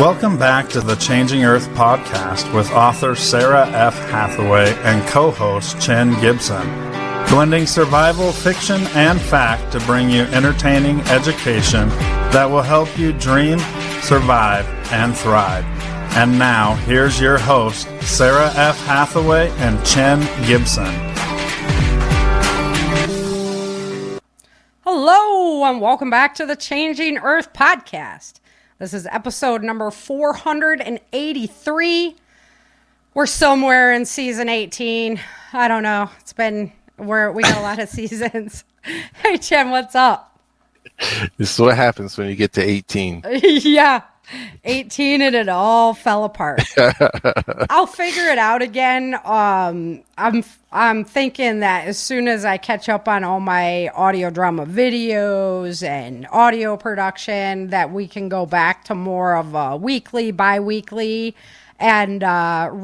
Welcome back to the Changing Earth podcast with author Sarah F. Hathaway and co-host Chen Gibson, blending survival fiction and fact to bring you entertaining education that will help you dream, survive, and thrive. And now, here's your host, Sarah F. Hathaway and Chen Gibson. Hello, and welcome back to the Changing Earth podcast. This is episode number 483. We're somewhere in season 18. I don't know. We got a lot of seasons. Hey, Chen, what's up? This is what happens when you get to 18. Yeah, 18 and it all fell apart. I'll figure it out again. I'm thinking that as soon as I catch up on all my audio drama videos and audio production, that we can go back to more of a weekly, bi-weekly, and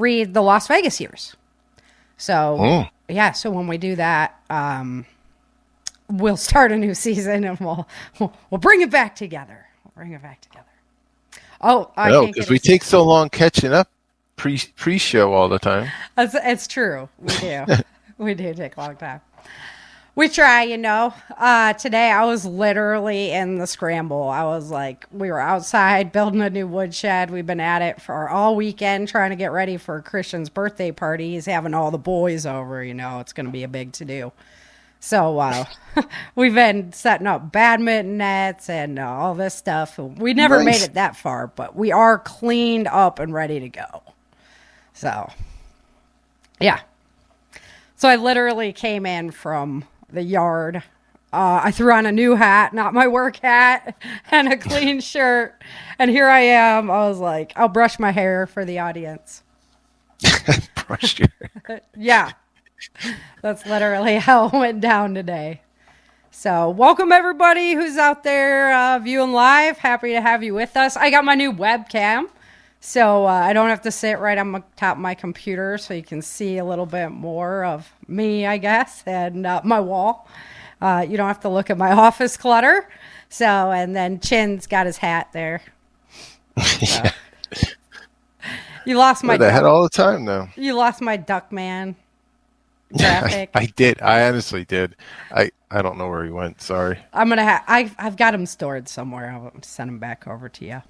read the Las Vegas years. So, yeah, so when we do that, we'll start a new season and we'll bring it back together. Oh, I can't because we take so long catching up pre-show all the time. It's true. We do. We do take a long time. We try, Today I was literally in the scramble. We were outside building a new woodshed. We've been at it for all weekend trying to get ready for Christian's birthday party. He's having all the boys over, It's going to be a big to-do. So we've been setting up badminton nets and all this stuff. We never made it that far, but we are cleaned up and ready to go. So, yeah. So I literally came in from the yard. I threw on a new hat, not my work hat, and a clean shirt. And here I am. I was like, I'll brush my hair for the audience. Brush your hair. Yeah. That's literally how it went down today. So welcome everybody who's out there viewing live. Happy to have you with us. I got my new webcam, so I don't have to sit right on the top of my computer, so you can see a little bit more of me, I guess, and my wall. You don't have to look at my office clutter. So, and then Chin's got his hat there. So. Yeah. You lost my hat all the time now. You lost my Duckman graphic. I did. I honestly did. I don't know where he went. Sorry. I've got him stored somewhere. I'll send him back over to you.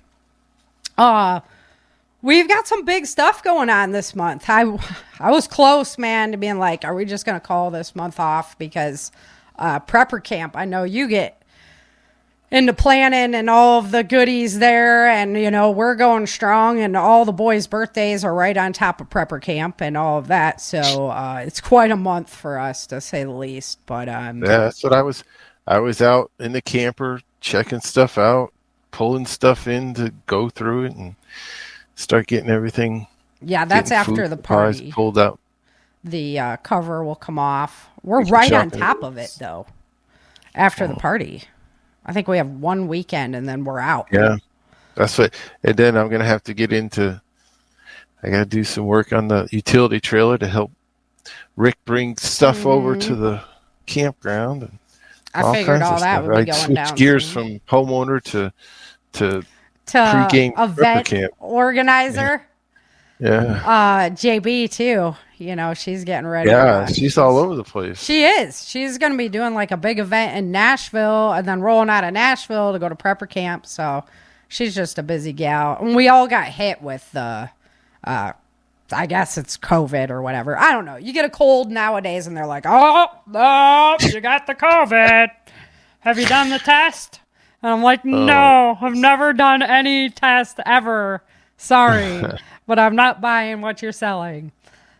We've got some big stuff going on this month. I was close, man, to being like, are we just going to call this month off? Because prepper camp, I know you get into planning and all of the goodies there, and we're going strong, and all the boys' birthdays are right on top of prepper camp and all of that, so it's quite a month for us, to say the least. But yeah, that's what I was out in the camper checking stuff out, pulling stuff in to go through it and start getting everything. Yeah, that's after the party pulled out. The cover will come off. We're right on top of it though after the party. I think we have one weekend and then we're out. Yeah, that's what. And then I'm going to have to get into, I got to do some work on the utility trailer to help Rick bring stuff over to the campground. And I figured all that would be going down. Switch gears from homeowner to pre-game event camp organizer. Yeah. JB too. She's getting ready. Yeah, she's all over the place. She is. She's going to be doing like a big event in Nashville and then rolling out of Nashville to go to prepper camp. So she's just a busy gal. And we all got hit with the, I guess it's COVID or whatever. I don't know. You get a cold nowadays and they're like, oh, you got the COVID. Have you done the test? And I'm like, no, I've never done any test ever. Sorry, but I'm not buying what you're selling.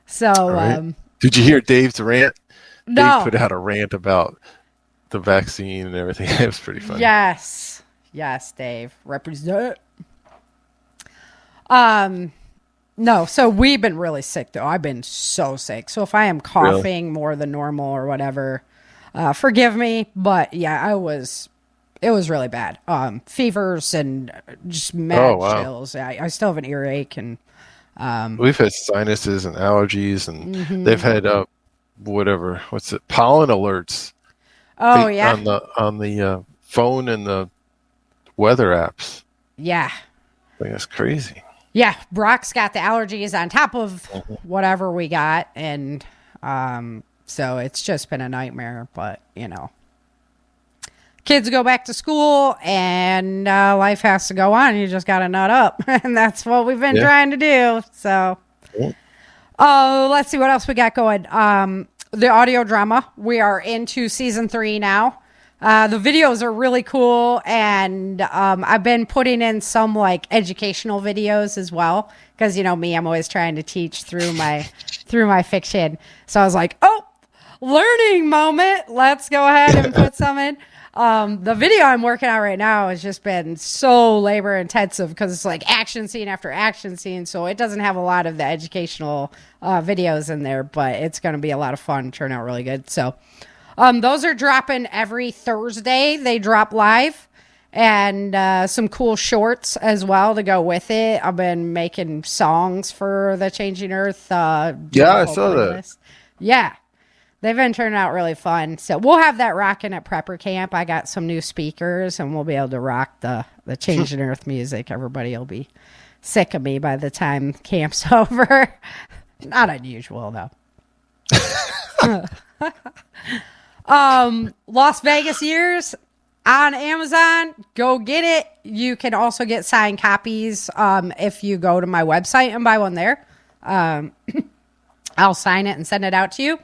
So, right. Did you hear Dave's rant? No. Dave put out a rant about the vaccine and everything. It was pretty funny. Yes, Dave, represent. No, so we've been really sick though. I've been so sick. So if I am coughing more than normal or whatever, forgive me. But yeah, it was really bad. Fevers and just mad chills. I still have an earache and. We've had sinuses and allergies, and they've had pollen alerts. Oh yeah, on the phone and the weather apps. Yeah, Like, that's crazy. Yeah, Brock's got the allergies on top of whatever we got, and so it's just been a nightmare. But kids go back to school, and life has to go on. You just got to nut up, and that's what we've been trying to do. So, let's see what else we got going. The audio drama. We are into season 3 now. The videos are really cool, and I've been putting in some like educational videos as well, because me, I'm always trying to teach through my fiction. So I was like, learning moment. Let's go ahead and put some in. The video I'm working on right now has just been so labor intensive because it's like action scene after action scene. So it doesn't have a lot of the educational videos in there, but it's going to be a lot of fun, turn out really good. So those are dropping every Thursday. They drop live, and some cool shorts as well to go with it. I've been making songs for the Changing Earth. I saw that. Yeah. They've been turning out really fun. So we'll have that rocking at Prepper Camp. I got some new speakers, and we'll be able to rock the Changing Earth music. Everybody will be sick of me by the time camp's over. Not unusual, though. Las Vegas Years on Amazon. Go get it. You can also get signed copies if you go to my website and buy one there. I'll sign it and send it out to you.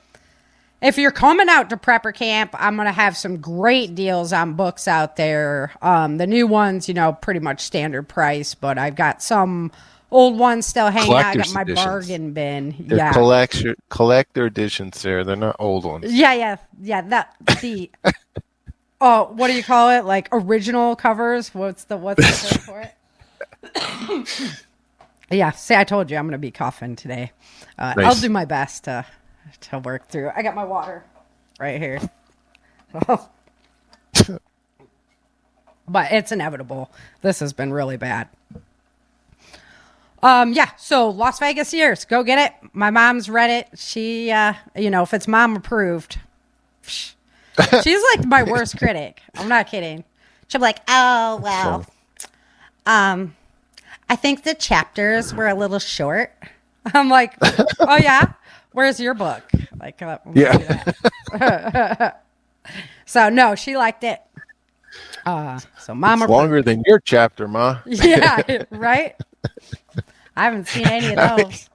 If you're coming out to Prepper Camp, I'm going to have some great deals on books out there. The new ones, pretty much standard price, but I've got some old ones still hanging out. I got my bargain bin. They're collector editions there. They're not old ones. Yeah. What do you call it? Like original covers? What's the term for it? Yeah, see, I told you I'm going to be coughing today. Nice. I'll do my best to work through. I got my water right here. But it's inevitable. This has been really bad. So Las Vegas Years, go get it. My mom's read it. She, if it's mom approved, she's like my worst critic. I'm not kidding. She'll be like, oh, well, I think the chapters were a little short. I'm like, oh yeah? Where's your book? Like, yeah. So no, she liked it. So mom, it's longer than your chapter, Ma. Yeah, right. I haven't seen any of those.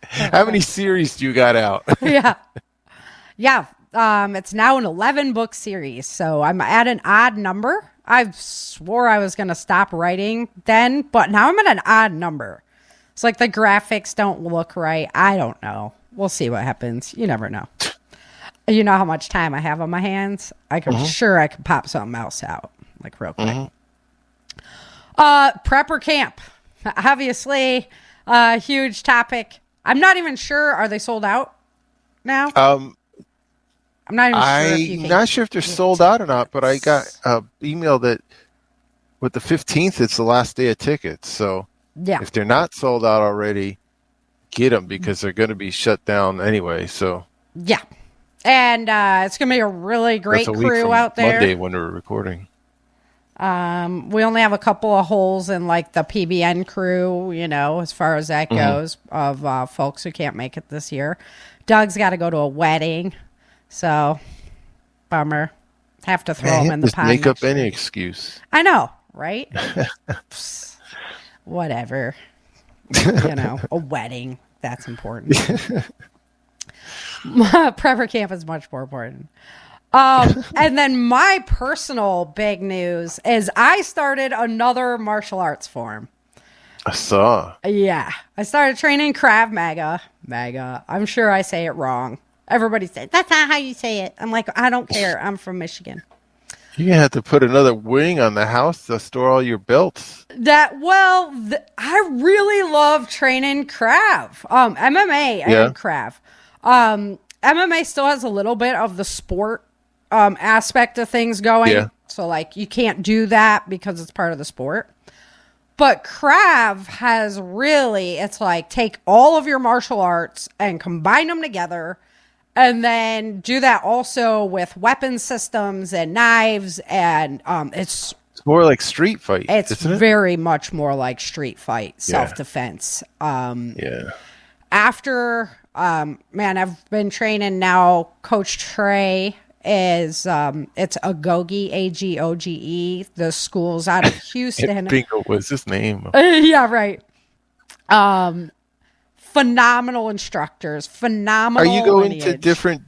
How many series do you got out? Yeah. It's now an 11-book series, so I'm at an odd number. I swore I was going to stop writing then, but now I'm at an odd number. It's like the graphics don't look right. I don't know. We'll see what happens. You never know. You know how much time I have on my hands? I could sure I could pop something else out, like real quick. Prepper Camp. Obviously, a huge topic. I'm not even sure. Are they sold out now? I'm not even sure. I'm not sure if they're sold out or not, but I got an email that with the 15th, it's the last day of tickets. So if they're not sold out already, get them because they're going to be shut down anyway. So yeah, and it's going to be a really great crew out there. Monday when we're recording. We only have a couple of holes in like the PBN crew, as far as that goes, of folks who can't make it this year. Doug's got to go to a wedding, so bummer. Have to throw him in the pond. Make up any excuse. I know, right? Whatever. A wedding. That's important. Prepper Camp is much more important. And then my personal big news is I started another martial arts form. I saw. Yeah. I started training Krav Maga. I'm sure I say it wrong. Everybody says, that's not how you say it. I'm like, I don't care. I'm from Michigan. You're going to have to put another wing on the house to store all your belts. I really love training Krav. MMA and Krav. MMA still has a little bit of the sport aspect of things going. Yeah. So, like, you can't do that because it's part of the sport. But Krav has really, it's like, take all of your martial arts and combine them together. And then do that also with weapon systems and knives. And it's It's more like street fight. It's isn't it? very much more like street fight, self-defense. Yeah. After, man, I've been training now. Coach Trey is, it's Agoge, Agoge. The school's out of Houston. Bingo was his name. Yeah, right. Phenomenal instructors. Phenomenal. Are you going lineage. to different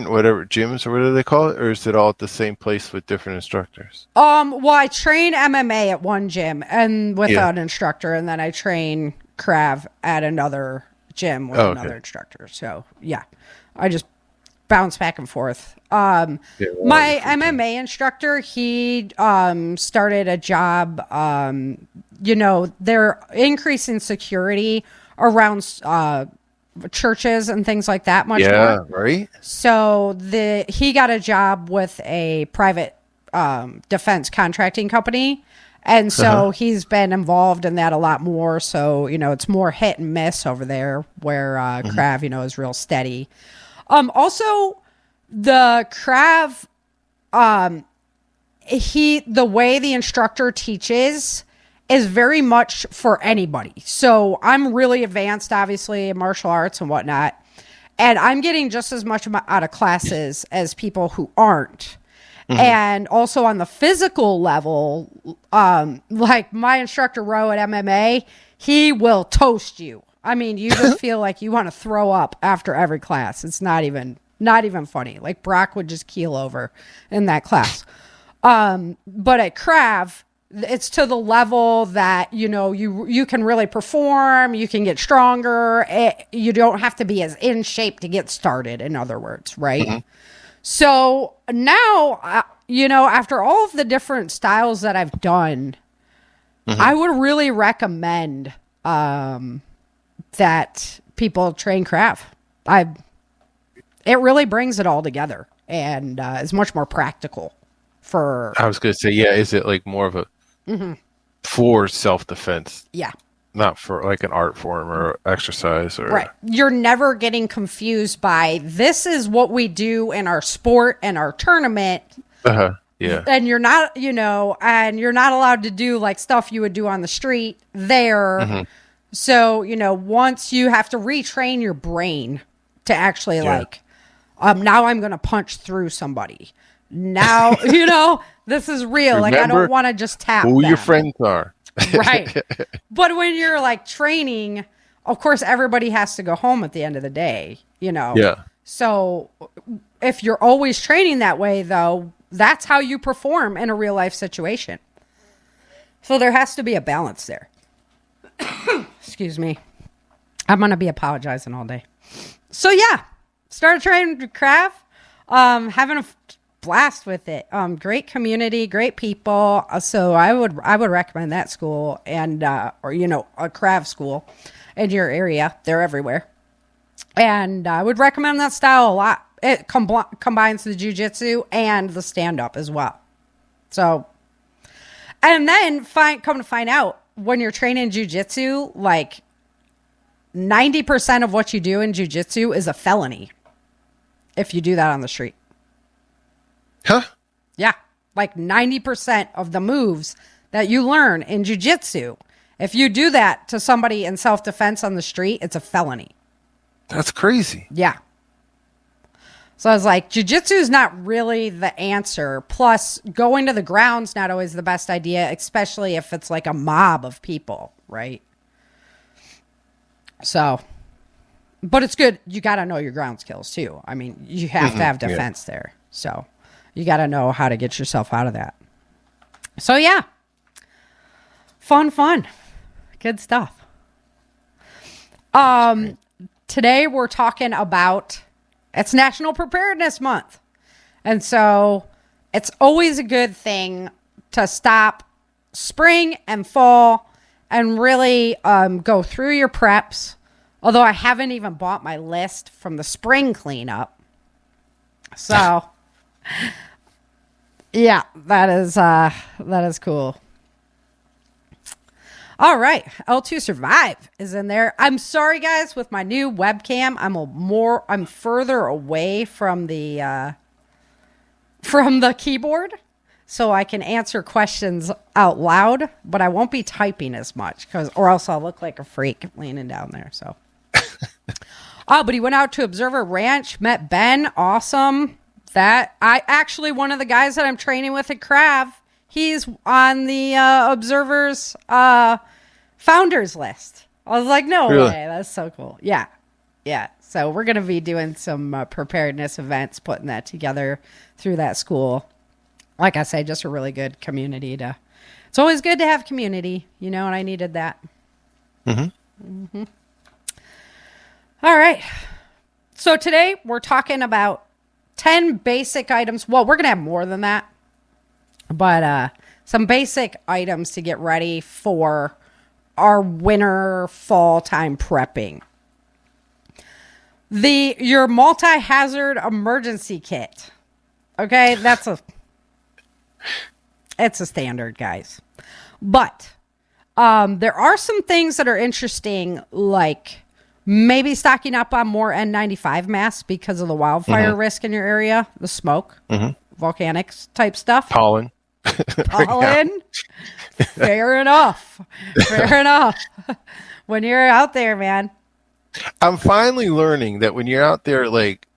whatever gyms or what do they call it, or is it all at the same place with different instructors? Well, I train MMA at one gym and with an instructor, and then I train Krav at another gym with another instructor. So yeah, I just bounce back and forth. My MMA instructor, he started a job. They're increasing security around churches and things like that much more. Yeah, right. So he got a job with a private defense contracting company. And so he's been involved in that a lot more. So, it's more hit and miss over there where Krav, is real steady. Also, the Krav, the way the instructor teaches is very much for anybody. So I'm really advanced, obviously, in martial arts and whatnot. And I'm getting just as much out of classes as people who aren't. Mm-hmm. And also on the physical level, like my instructor Ro at MMA, he will toast you. I mean, you just feel like you want to throw up after every class. It's not even funny. Like Brock would just keel over in that class. But at Krav, it's to the level that, you can really perform, you can get stronger. You don't have to be as in shape to get started, in other words, right? Mm-hmm. So now, after all of the different styles that I've done, I would really recommend that people train Krav. It really brings it all together and is much more practical for... I was going to say, is it like more of a for self-defense? Yeah. Not for like an art form or exercise or... Right. You're never getting confused by this is what we do in our sport and our tournament. Yeah. And you're not, and you're not allowed to do like stuff you would do on the street there. Mm-hmm. So, once you have to retrain your brain to actually now I'm going to punch through somebody. Now, this is real. Remember, like, I don't want to just tap who them. Your friends are. Right. But when you're like training, of course, everybody has to go home at the end of the day, Yeah. So if you're always training that way, though, that's how you perform in a real life situation. So there has to be a balance there. Excuse me. I'm going to be apologizing all day. So yeah, started training Krav, having a blast with it. Great community, great people. So I would recommend that school and a Krav school in your area. They're everywhere. And I would recommend that style a lot. It combines the jiu-jitsu and the stand-up as well. So, and then come to find out when you're training jiu-jitsu, like 90% of what you do in jiu-jitsu is a felony if you do that on the street. Huh? Yeah. Like 90% of the moves that you learn in jiu-jitsu, if you do that to somebody in self-defense on the street, it's a felony. That's crazy. Yeah. So I was like, jiu-jitsu is not really the answer. Plus, going to the ground's not always the best idea, especially if it's like a mob of people, right? So, but it's good. You got to know your ground skills too. I mean, you have to have defense there. So you got to know how to get yourself out of that. So yeah, fun, good stuff. Today we're talking about, it's National Preparedness Month. And so it's always a good thing to stop spring and fall and really go through your preps. Although I haven't even bought my list from the spring cleanup. So yeah, that is cool. All right, L2 Survive is in there. I'm sorry, guys, with my new webcam, I'm further away from the keyboard, so I can answer questions out loud, but I won't be typing as much or else I'll look like a freak leaning down there. So, but he went out to Observer Ranch, met Ben. Awesome. One of the guys that I'm training with at Krav, he's on the Observer's founders list. I was like, no really? way. That's so cool. Yeah. Yeah. So we're going to be doing some preparedness events, putting that together through that school. Like I say, just a really good community it's always good to have community, and I needed that. Mm-hmm. All right. So today we're talking about 10 basic items. Well, we're going to have more than that, but some basic items to get ready for our winter fall time prepping. Your multi-hazard emergency kit. Okay, it's a standard, guys. But there are some things that are interesting, like maybe stocking up on more N95 masks because of the wildfire risk in your area, the smoke, volcanics type stuff. Pollen. Fair enough. When you're out there, man. I'm finally learning that when you're out there like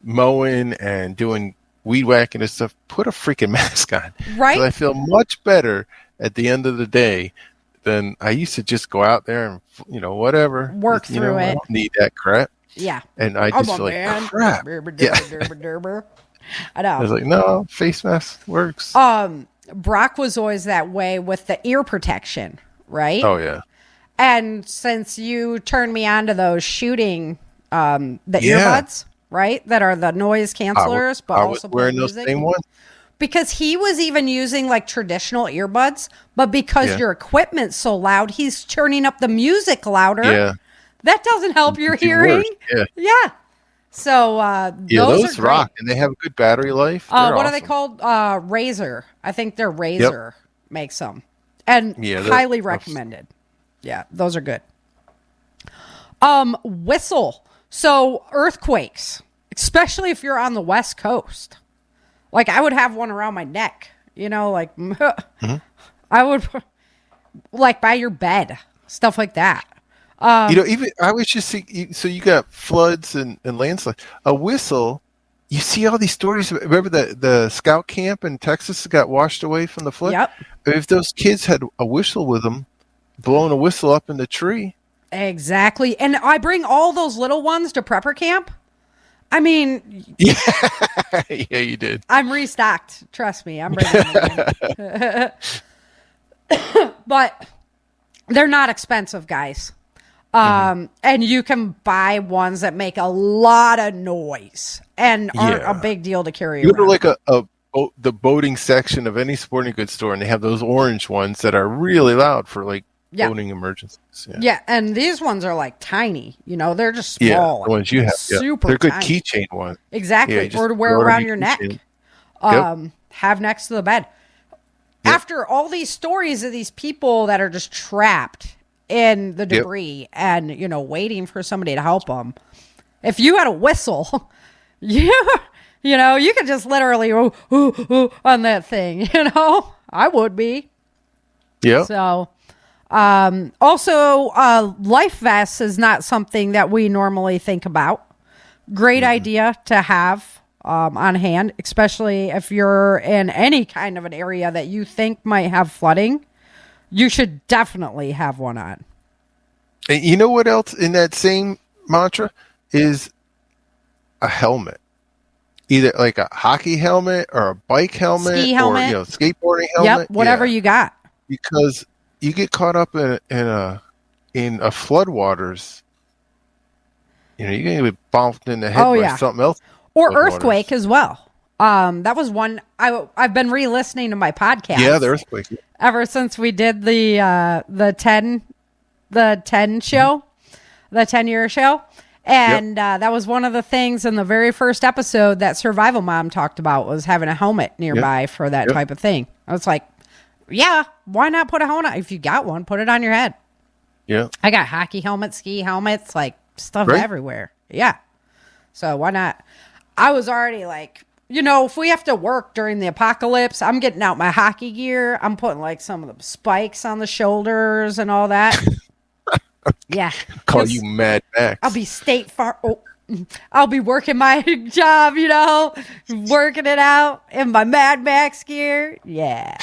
mowing and doing weed whacking and stuff, put a freaking mask on. Right. I feel much better at the end of the day than I used to just go out there and, whatever. Work through it. I don't need that crap. Yeah. And I just feel like, crap. Yeah. I know. I was like, no, face mask works. Brock was always that way with the ear protection, right? Oh, yeah. And since you turned me on to those shooting, the earbuds, right? That are the noise cancelers, but also wearing those same ones. Because he was even using like traditional earbuds, but because your equipment's so loud, he's turning up the music louder. Yeah. That doesn't help your hearing. Yeah. So those rock, and they have a good battery life. What are they called? Razer. I think they're Razer makes them, and highly recommended. Yeah, those are good. Whistle. So earthquakes, especially if you're on the West Coast. Like I would have one around my neck, like I would like by your bed, stuff like that. Even I was just see. So you got floods and landslides. A whistle. You see all these stories. Remember the scout camp in Texas that got washed away from the flood? Yep. If those kids had a whistle with them, blowing a whistle up in the tree. Exactly. And I bring all those little ones to prepper camp. I mean. Yeah, you did. I'm restocked. Trust me. I'm bringing them in. But they're not expensive, guys. And you can buy ones that make a lot of noise and aren't a big deal to carry around. Go to like the boating section of any sporting goods store, and they have those orange ones that are really loud for like boating emergencies. Yeah, and these ones are like tiny. They're just small. Yeah, the ones you have. Super they're good tiny. keychain ones. Exactly, or to wear around your neck. Have next to the bed. Yep. After all these stories of these people that are just trapped in the debris and, waiting for somebody to help them. If you had a whistle, you could just literally on that thing, I would be. Yeah. So, also, life vests is not something that we normally think about. Great idea to have on hand, especially if you're in any kind of an area that you think might have flooding. You should definitely have one on. And you know what else in that same mantra is a helmet. Either like a hockey helmet or a bike helmet, ski helmet. Or skateboarding helmet. Yep, whatever you got. Because you get caught up in a flood waters. You're gonna be bumped in the head by something else. Or earthquake as well. That was one I've been re-listening to my podcast. Yeah, the earthquake. Ever since we did the 10 show, the 10-year show. And that was one of the things in the very first episode that Survival Mom talked about was having a helmet nearby for that type of thing. I was like, yeah, why not put a helmet? If you got one, put it on your head. Yeah. I got hockey helmets, ski helmets, like stuff everywhere. Yeah. So why not? I was already like if we have to work during the apocalypse, I'm getting out my hockey gear. I'm putting like some of the spikes on the shoulders and all that. Yeah. Call you Mad Max. I'll be State Farm. Oh, I'll be working my job, working it out in my Mad Max gear. Yeah.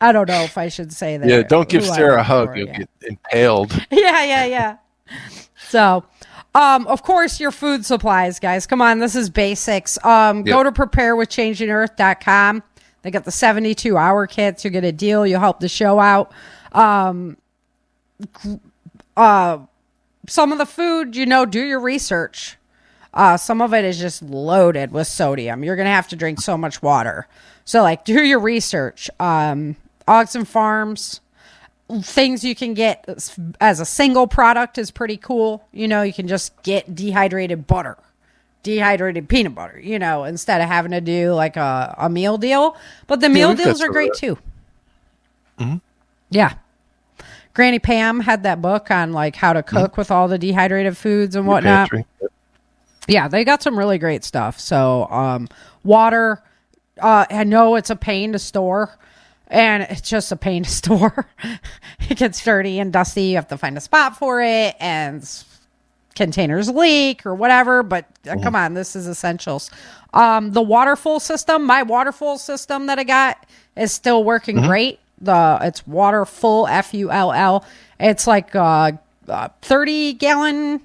I don't know if I should say that. Yeah, don't give Sarah a hug. You'll get impaled. Yeah. So, of course, your food supplies, guys. Come on, this is basics. Go to preparewithchangingearth.com. They got the 72-hour kits. You get a deal. You'll help the show out. Some of the food, do your research. Some of it is just loaded with sodium. You're going to have to drink so much water. So, do your research. Ogden Farms, things you can get as a single product is pretty cool. You can just get dehydrated butter, dehydrated peanut butter, instead of having to do like a meal deal. But the meal deals are great too. Mm-hmm. Yeah. Granny Pam had that book on like how to cook with all the dehydrated foods and whatnot. Yeah, they got some really great stuff. So water, I know it's a pain to store. And it's just a pain to store. It gets dirty and dusty. You have to find a spot for it. And containers leak or whatever. But come on, this is essentials. The Waterful system, my Waterful system that I got is still working great. It's Waterful, Full. It's like 30-gallon.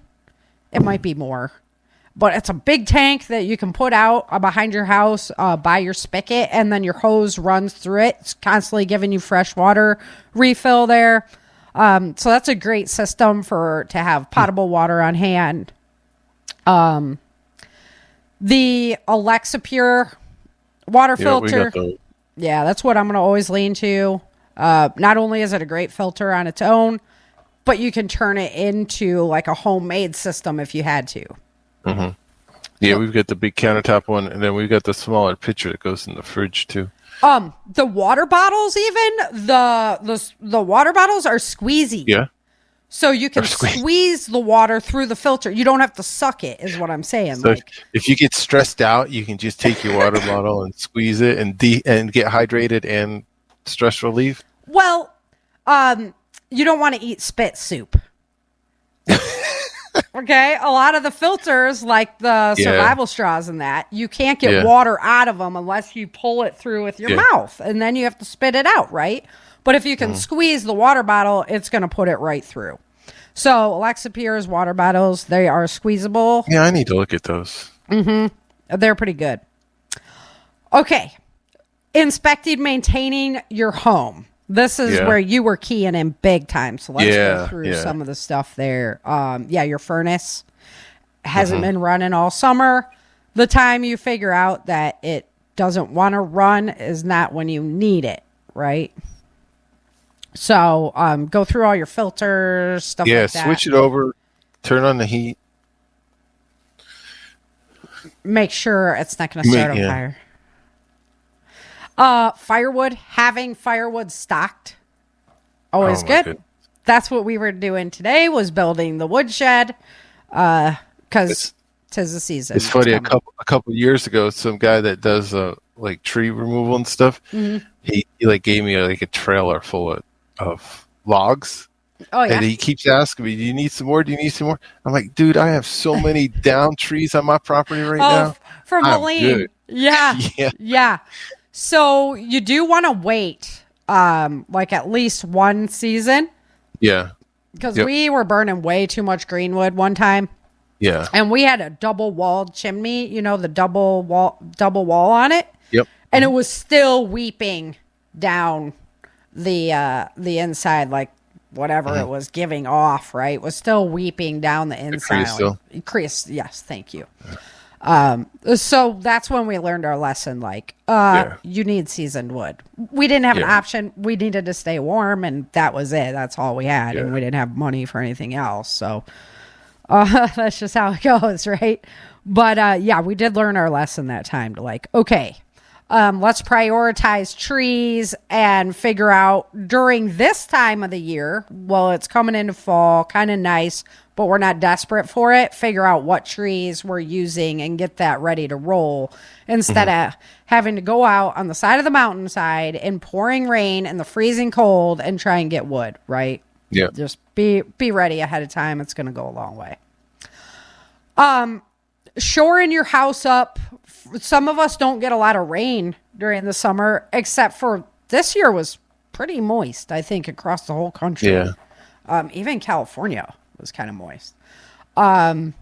It might be more. But it's a big tank that you can put out behind your house by your spigot, and then your hose runs through it. It's constantly giving you fresh water refill there. So that's a great system to have potable water on hand. The Alexa Pure water filter. Yeah, that's what I'm going to always lean to. Not only is it a great filter on its own, but you can turn it into like a homemade system if you had to. Mm-hmm. Yeah, we've got the big countertop one, and then we've got the smaller pitcher that goes in the fridge too. The water bottles, even the water bottles are squeezy. Yeah. So you can squeeze the water through the filter. You don't have to suck it, is what I'm saying. So if you get stressed out, you can just take your water bottle and squeeze it and get hydrated and stress relief. Well, you don't want to eat spit soup. Okay, a lot of the filters, like the survival straws and that, you can't get water out of them unless you pull it through with your mouth, and then you have to spit it out, right? But if you can squeeze the water bottle, it's going to put it right through. So Alexa Pure's water bottles, they are squeezable. Yeah, I need to look at those. Mm-hmm. They're pretty good. Okay, inspecting, maintaining your home. This is where you were keying in big time. So let's go through some of the stuff there. Your furnace hasn't been running all summer. The time you figure out that it doesn't want to run is not when you need it, right? So go through all your filters, stuff like that. Yeah, switch it over, turn on the heat. Make sure it's not going to start on fire. Firewood, having firewood stocked, always good. Goodness. That's what we were doing today, was building the woodshed, because 'tis the season. It's funny, a couple years ago, some guy that does like tree removal and stuff, he like gave me a trailer full of logs. Oh yeah. And he keeps asking me, "Do you need some more? Do you need some more?" I'm like, "Dude, I have so many down trees on my property right now." From Helene. Yeah. So you do want to wait, like at least one season. Yeah. Because we were burning way too much greenwood one time. Yeah. And we had a double-walled chimney, the double wall on it. Yep. And it was still weeping down the inside, like whatever it was giving off, right? It was still weeping down the inside. Crease, yes, thank you. So that's when we learned our lesson, you need seasoned wood. We didn't have an option. We needed to stay warm, and that was it. That's all we had, and we didn't have money for anything else. So that's just how it goes, right? But we did learn our lesson that time to Let's prioritize trees and figure out during this time of the year, well, it's coming into fall, kind of nice, but we're not desperate for it. Figure out what trees we're using and get that ready to roll instead of having to go out on the side of the mountainside in pouring rain and the freezing cold and try and get wood, right? Yeah. Just be ready ahead of time. It's going to go a long way. Shoring your house up. Some of us don't get a lot of rain during the summer, except for this year was pretty moist, I think, across the whole country. Yeah. Even California was kind of moist. But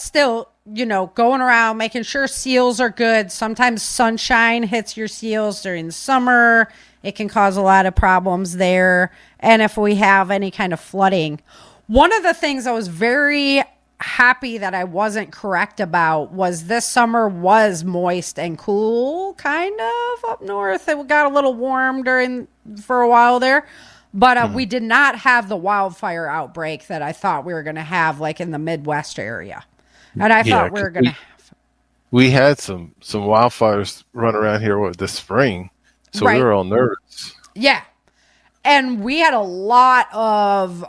still, going around, making sure seals are good. Sometimes sunshine hits your seals during the summer. It can cause a lot of problems there. And if we have any kind of flooding. One of the things I was very happy that I wasn't correct about was this summer was moist and cool, kind of up north. It got a little warm for a while there, but we did not have the wildfire outbreak that I thought we were going to have, like in the Midwest area. And I thought we were going to have. We had some wildfires run around here this spring, so we were all nervous. Yeah. And we had a lot of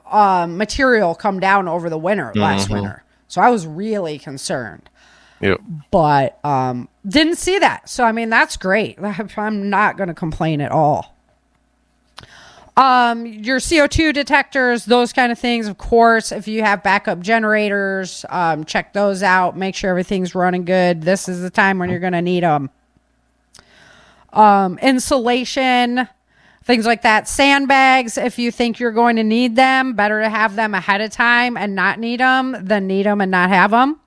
material come down over the winter, last winter. So I was really concerned. Yep. But didn't see that. So, I mean, that's great. I'm not going to complain at all. Your CO2 detectors, those kind of things, of course, if you have backup generators, check those out. Make sure everything's running good. This is the time when you're going to need them. Insulation, things like that. Sandbags, if you think you're going to need them, better to have them ahead of time and not need them than need them and not have them.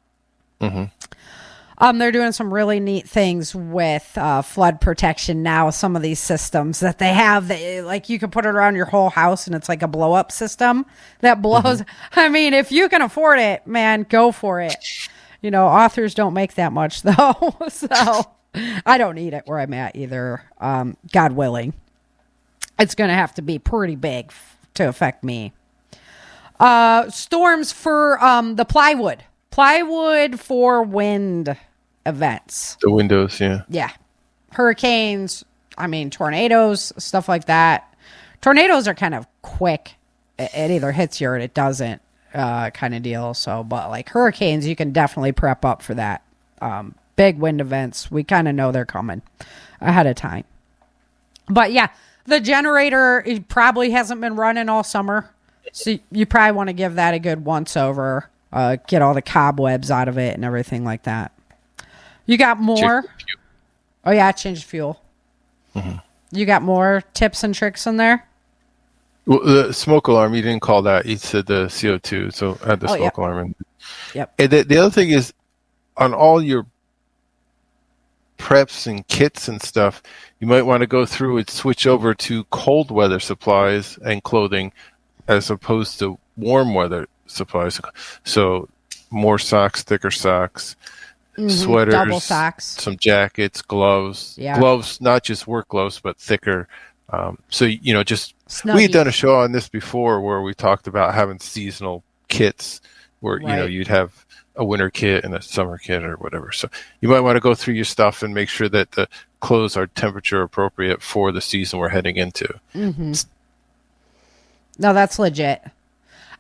They're doing some really neat things with flood protection now. Some of these systems that they have, like you can put it around your whole house and it's like a blow up system that blows. I mean, if you can afford it, man, go for it. Authors don't make that much though. So I don't need it where I'm at either. God willing. It's going to have to be pretty big to affect me. Storms for the plywood. Plywood for wind events. The windows, yeah. Yeah. Hurricanes, tornadoes, stuff like that. Tornadoes are kind of quick. It either hits you or it doesn't kind of deal. So, but like hurricanes, you can definitely prep up for that. Big wind events, we kind of know they're coming ahead of time. But yeah. The generator probably hasn't been running all summer, so you probably want to give that a good once over, get all the cobwebs out of it and everything like that. You got more? Oh, yeah, change fuel. You got more tips and tricks in there? Well, the smoke alarm, you didn't call that. You said the CO2, so add the smoke alarm in. Yep. And the other thing is, on all your preps and kits and stuff, you might want to go through and switch over to cold weather supplies and clothing as opposed to warm weather supplies. So more socks, thicker socks, sweaters, double socks, some jackets, gloves. Gloves, not just work gloves, but thicker. So, just Snuggies. We had done a show on this before where we talked about having seasonal kits where, you'd have a winter kit and a summer kit or whatever. So you might want to go through your stuff and make sure that the clothes are temperature appropriate for the season we're heading into. No, that's legit.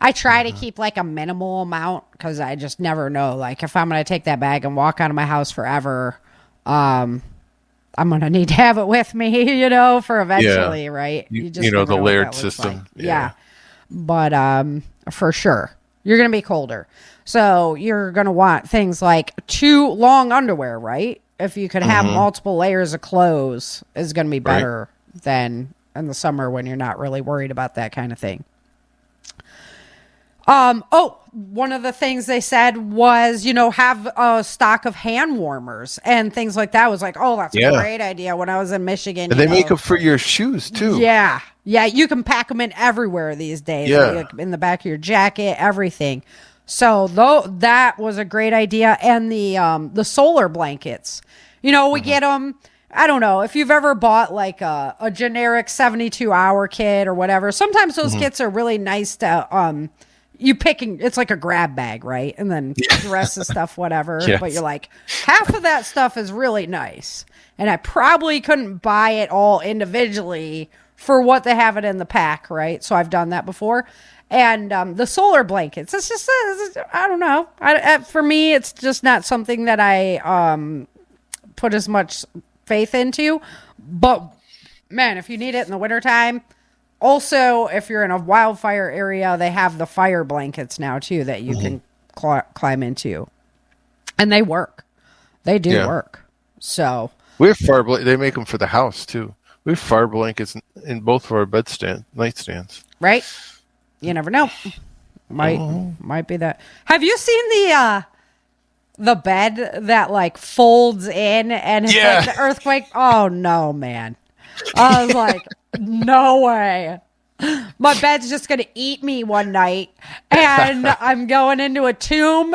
I try to keep like a minimal amount because I just never know. Like if I'm going to take that bag and walk out of my house forever, I'm going to need to have it with me, for eventually, right? You just the layered system. Like. Yeah. But for sure, you're going to be colder. So you're going to want things like 2 long underwear, right? If you could have multiple layers of clothes is going to be better than in the summer when you're not really worried about that kind of thing. One of the things they said was, have a stock of hand warmers and things like that. I was like, oh, that's a great idea when I was in Michigan. And they make them for your shoes too. Yeah. Yeah. You can pack them in everywhere these days. Yeah. Like in the back of your jacket, everything. So that was a great idea. And the solar blankets, we get them. I don't know if you've ever bought like a generic 72-hour kit or whatever. Sometimes those kits are really nice to, it's like a grab bag, right? And then the rest of stuff, whatever. Yes. But you're like, half of that stuff is really nice. And I probably couldn't buy it all individually for what they have it in the pack, right? So I've done that before. And the solar blankets, it's just, I don't know. For me, it's just not something that I put as much faith into. But, man, if you need it in the wintertime, also, if you're in a wildfire area, they have the fire blankets now, too, that you can climb into. And they work. They do work. So... We have they make them for the house, too. We have fire blankets in both of our nightstands. Right? You never know. Might be that. Have you seen the bed that like folds in and it's like the earthquake? Oh no, man. I was like, no way. My bed's just gonna eat me one night and I'm going into a tomb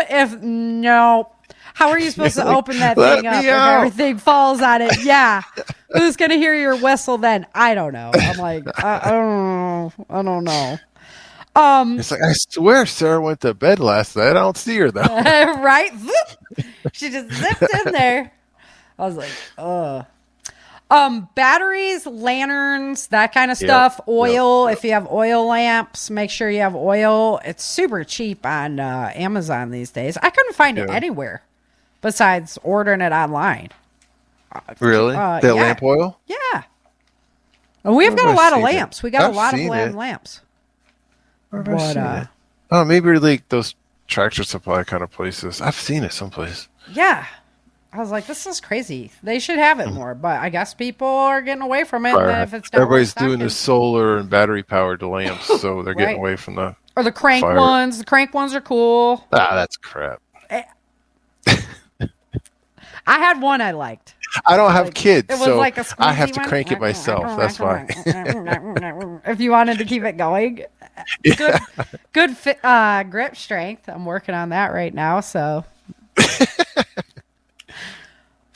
how are you supposed to open that thing up if everything falls on it? Yeah. Who's going to hear your whistle then? I don't know. I'm like, I don't know. It's like, I swear Sarah went to bed last night. I don't see her, though. Right? She just zipped in there. I was like, batteries, lanterns, that kind of stuff. Oil. If you have oil lamps, make sure you have oil. It's super cheap on Amazon these days. I couldn't find it anywhere besides ordering it online. Really? Lamp oil? Yeah. And we've got a lot of lamps. We got a lot of lamps. But, maybe like those Tractor Supply kind of places. I've seen it someplace. Yeah. I was like, this is crazy. They should have it more, but I guess people are getting away from it. And if it's not everybody's doing the solar and battery powered lamps, so they're getting away from the the crank ones. The crank ones are cool. That's crap. I had one I liked. I don't have kids, it was so like I have to crank it myself. That's why. If you wanted to keep it going, good grip strength. I'm working on that right now. So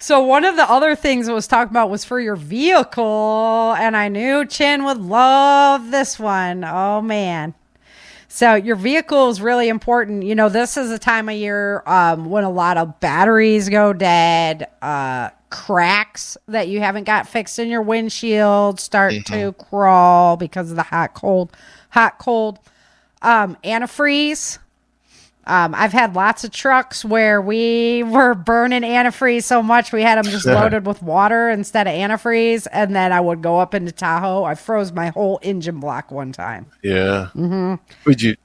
one of the other things I was talking about was for your vehicle, and I knew Chin would love this one. Oh man. So your vehicle is really important. You know, this is a time of year when a lot of batteries go dead, cracks that you haven't got fixed in your windshield start to crawl because of the hot, cold. Antifreeze. I've had lots of trucks where we were burning antifreeze so much we had them just loaded with water instead of antifreeze, and then I would go up into Tahoe. I froze my whole engine block one time. Yeah. Mm-hmm. Would you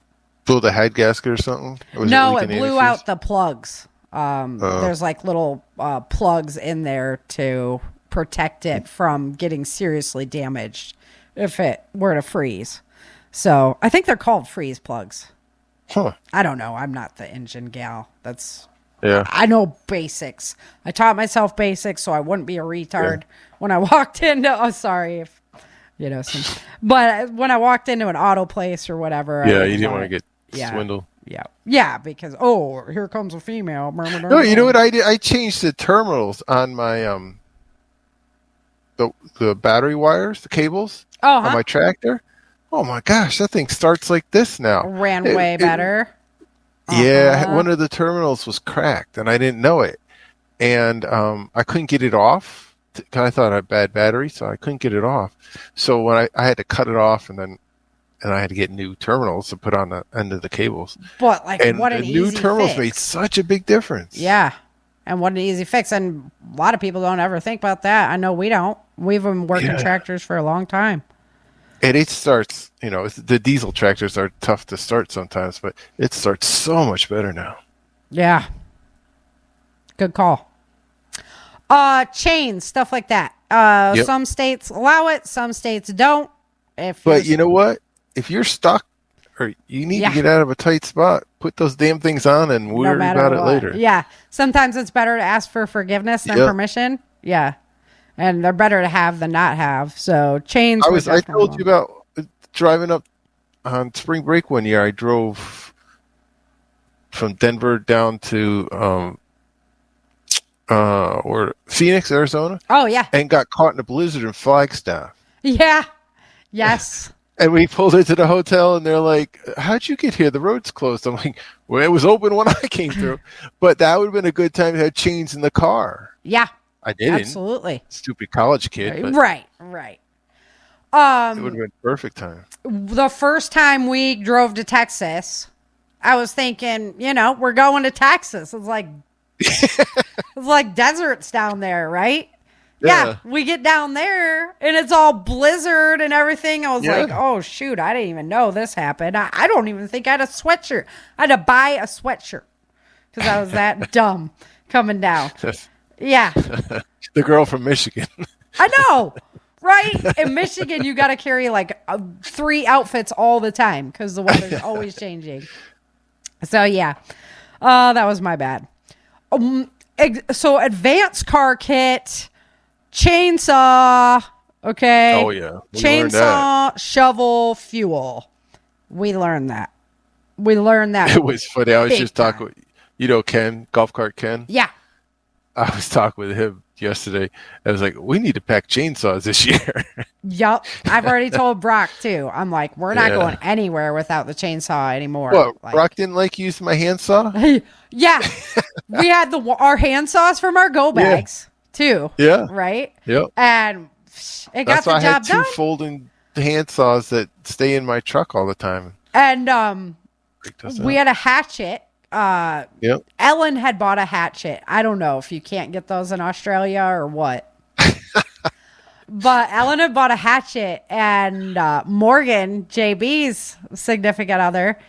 blow the head gasket or something? Or no, it blew out the plugs. There's like little plugs in there to protect it from getting seriously damaged if it were to freeze. So I think they're called freeze plugs. Huh. I don't know. I'm not the engine gal. Yeah. I know basics. I taught myself basics so I wouldn't be a retard when I walked into. Oh, sorry if but when I walked into an auto place or whatever. Yeah, you didn't want to get swindled. Yeah, because here comes a female. No, you know what I did? I changed the terminals on my the battery wires, the cables on my tractor. Oh my gosh, that thing starts like this now. Ran way better. Yeah, one of the terminals was cracked, and I didn't know it. And I couldn't get it off because I thought I had bad battery, so I couldn't get it off. So when I had to cut it off, and I had to get new terminals to put on the end of the cables. But what an easy new terminals fix. Made such a big difference. Yeah, and what an easy fix. And a lot of people don't ever think about that. I know we don't. We've been working tractors for a long time. And it starts, the diesel tractors are tough to start sometimes, but it starts so much better now. Yeah. Good call. Chains, stuff like that. Some states allow it, some states don't. But you know what? If you're stuck or you need to get out of a tight spot, put those damn things on and worry about it later. Yeah. Sometimes it's better to ask for forgiveness than permission. Yeah. And they're better to have than not have. So chains. I told you about driving up on spring break one year. I drove from Denver down to or Phoenix, Arizona. Oh yeah. And got caught in a blizzard in Flagstaff. Yeah. Yes. And we pulled into the hotel, and they're like, "How'd you get here? The road's closed." I'm like, "Well, it was open when I came through." But that would have been a good time to have chains in the car. Yeah. I didn't. Absolutely. Stupid college kid. But Right. it would have been perfect time. The first time we drove to Texas, I was thinking, we're going to Texas. It's like deserts down there, right? Yeah, we get down there and it's all blizzard and everything. I was like, oh, shoot, I didn't even know this happened. I don't even think I had a sweatshirt. I had to buy a sweatshirt because I was that dumb coming down. Yeah. The girl from Michigan. I know, right? In Michigan, you got to carry like 3 outfits all the time because the weather's always changing. So, yeah, that was my bad. So, advanced car kit. Chainsaw, okay. Oh yeah, chainsaw, shovel, fuel. We learned that. It was funny. I was just talking with, Ken, golf cart Ken. Yeah. I was talking with him yesterday. I was like, we need to pack chainsaws this year. Yup. I've already told Brock too. I'm like, we're not going anywhere without the chainsaw anymore. What? Brock didn't like using my handsaw? Yeah. We had our handsaws from our go bags. Too. Yeah. Right? Yep. And it got the job done. I had 2 folding handsaws that stay in my truck all the time. And we had a hatchet. Yep. Ellen had bought a hatchet. I don't know if you can't get those in Australia or what. But Ellen had bought a hatchet, and Morgan, JB's significant other,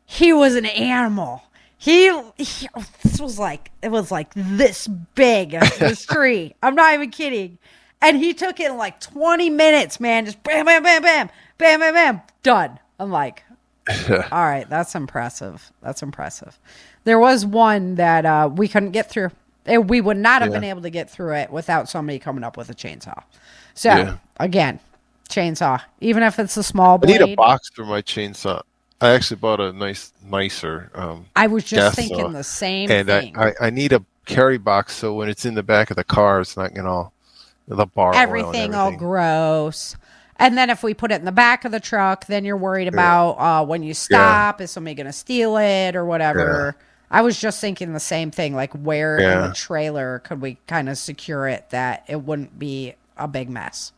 he was an animal. It was like this big, this tree. I'm not even kidding. And he took it in like 20 minutes, man. Just bam, bam, bam, bam, bam, bam, bam, done. I'm like, all right, that's impressive. There was one that we couldn't get through. We would not have been able to get through it without somebody coming up with a chainsaw. So, again, chainsaw, even if it's a small blade. I need a box for my chainsaw. I actually bought a nicer. I was just thinking the same thing. And I need a carry box so when it's in the back of the car, it's not getting all the bar everything all gross. And then if we put it in the back of the truck, then you're worried about when you stop, is somebody going to steal it or whatever. Yeah. I was just thinking the same thing, like where in the trailer could we kind of secure it that it wouldn't be a big mess.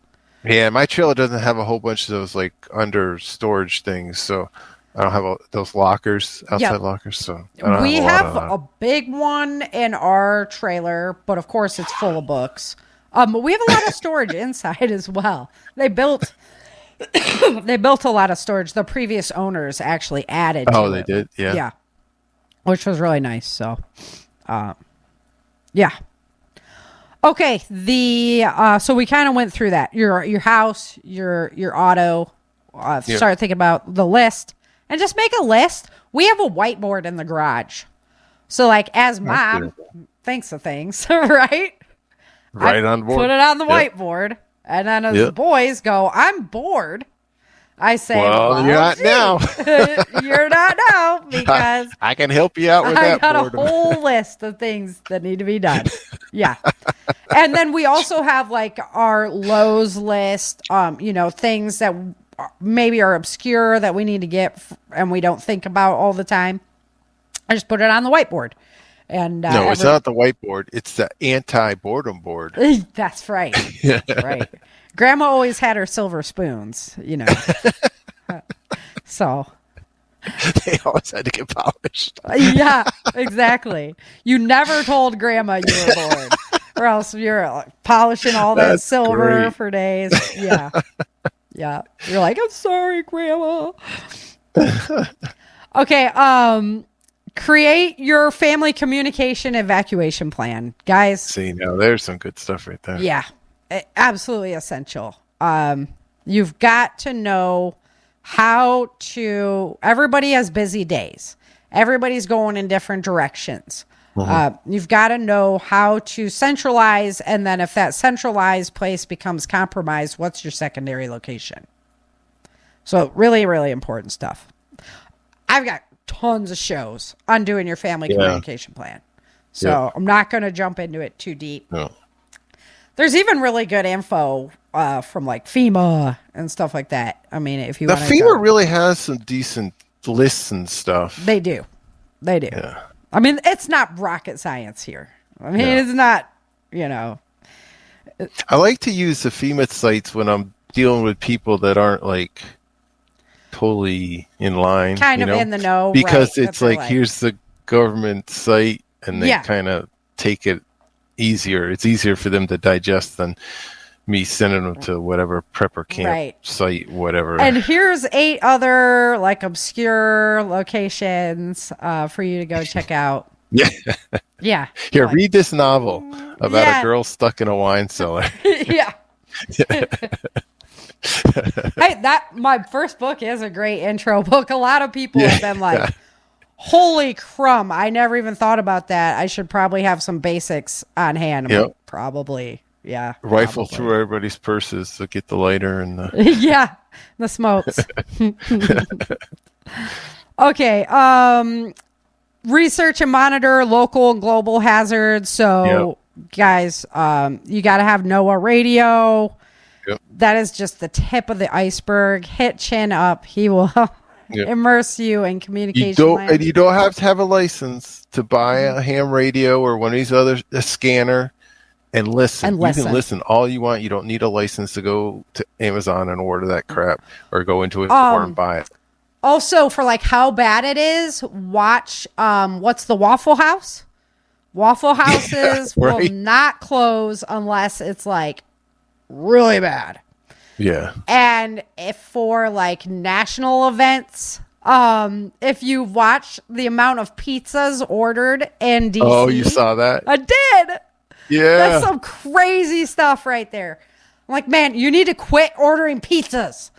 Yeah, my trailer doesn't have a whole bunch of those like under storage things, so I don't have those lockers, outside lockers. So we have a big one in our trailer, but of course it's full of books. But we have a lot of storage inside as well. They built a lot of storage. The previous owners actually added. Oh, they did. Yeah. Yeah. Which was really nice. So, yeah. Okay. So we kind of went through that. Your house, your auto. Start thinking about the list. And just make a list. We have a whiteboard in the garage. So, like, as mom thinks of things, right? Right on board. Put it on the whiteboard. And then as the boys go, I'm bored. I say, well you're not now. You're not now because I can help you out with that. I got a whole list of things that need to be done. Yeah. And then we also have like our Lowe's list, things that maybe are obscure that we need to get and we don't think about all the time. I just put it on the whiteboard. And no, it's not the whiteboard. It's the anti-boredom board. That's right. Right. Grandma always had her silver spoons, So. They always had to get polished. Yeah, exactly. You never told Grandma you were bored. Or else you're like, polishing all that silver for days. Yeah. Yeah. You're like, I'm sorry, Grandma. Okay. Create your family communication evacuation plan. Guys. See, now there's some good stuff right there. Yeah. Absolutely essential. You've got to know how to. Everybody has busy days. Everybody's going in different directions. Mm-hmm. You've got to know how to centralize, and then if that centralized place becomes compromised, what's your secondary location? So really, really important stuff. I've got tons of shows on doing your family communication plan. So I'm not going to jump into it too deep. No. There's even really good info from like FEMA and stuff like that. I mean, if you want to FEMA really has some decent lists and stuff. They do. Yeah. I mean, it's not rocket science here. I mean, it's not, I like to use the FEMA sites when I'm dealing with people that aren't like totally in line. Kind of in the know. Because it's like, here's the government site, and they kind of take it easier. It's easier for them to digest than me sending them to whatever prepper camp site, whatever. And here's 8 other like obscure locations for you to go check out. Yeah. Here, read this novel about a girl stuck in a wine cellar. Yeah. Hey, my first book is a great intro book. A lot of people have been like, holy crumb, I never even thought about that. I should probably have some basics on hand. Like, probably. Yeah. Rifle through everybody's purses to get the lighter and the the smokes. Okay. Research and monitor local and global hazards. So guys, you got to have NOAA radio. That is just the tip of the iceberg. Hit chin up. He will immerse you in communication. You don't have to have a license to buy a ham radio or one of these other scanner and listen. You can listen all you want. You don't need a license to go to Amazon and order that crap or go into a store and buy it. Also, for like how bad it is, watch what's the Waffle House? Waffle Houses will not close unless it's like really bad. Yeah. And if for like national events, if you watch the amount of pizzas ordered in DC. Oh, you saw that? I did. Yeah. That's some crazy stuff right there. I'm like, man, you need to quit ordering pizzas.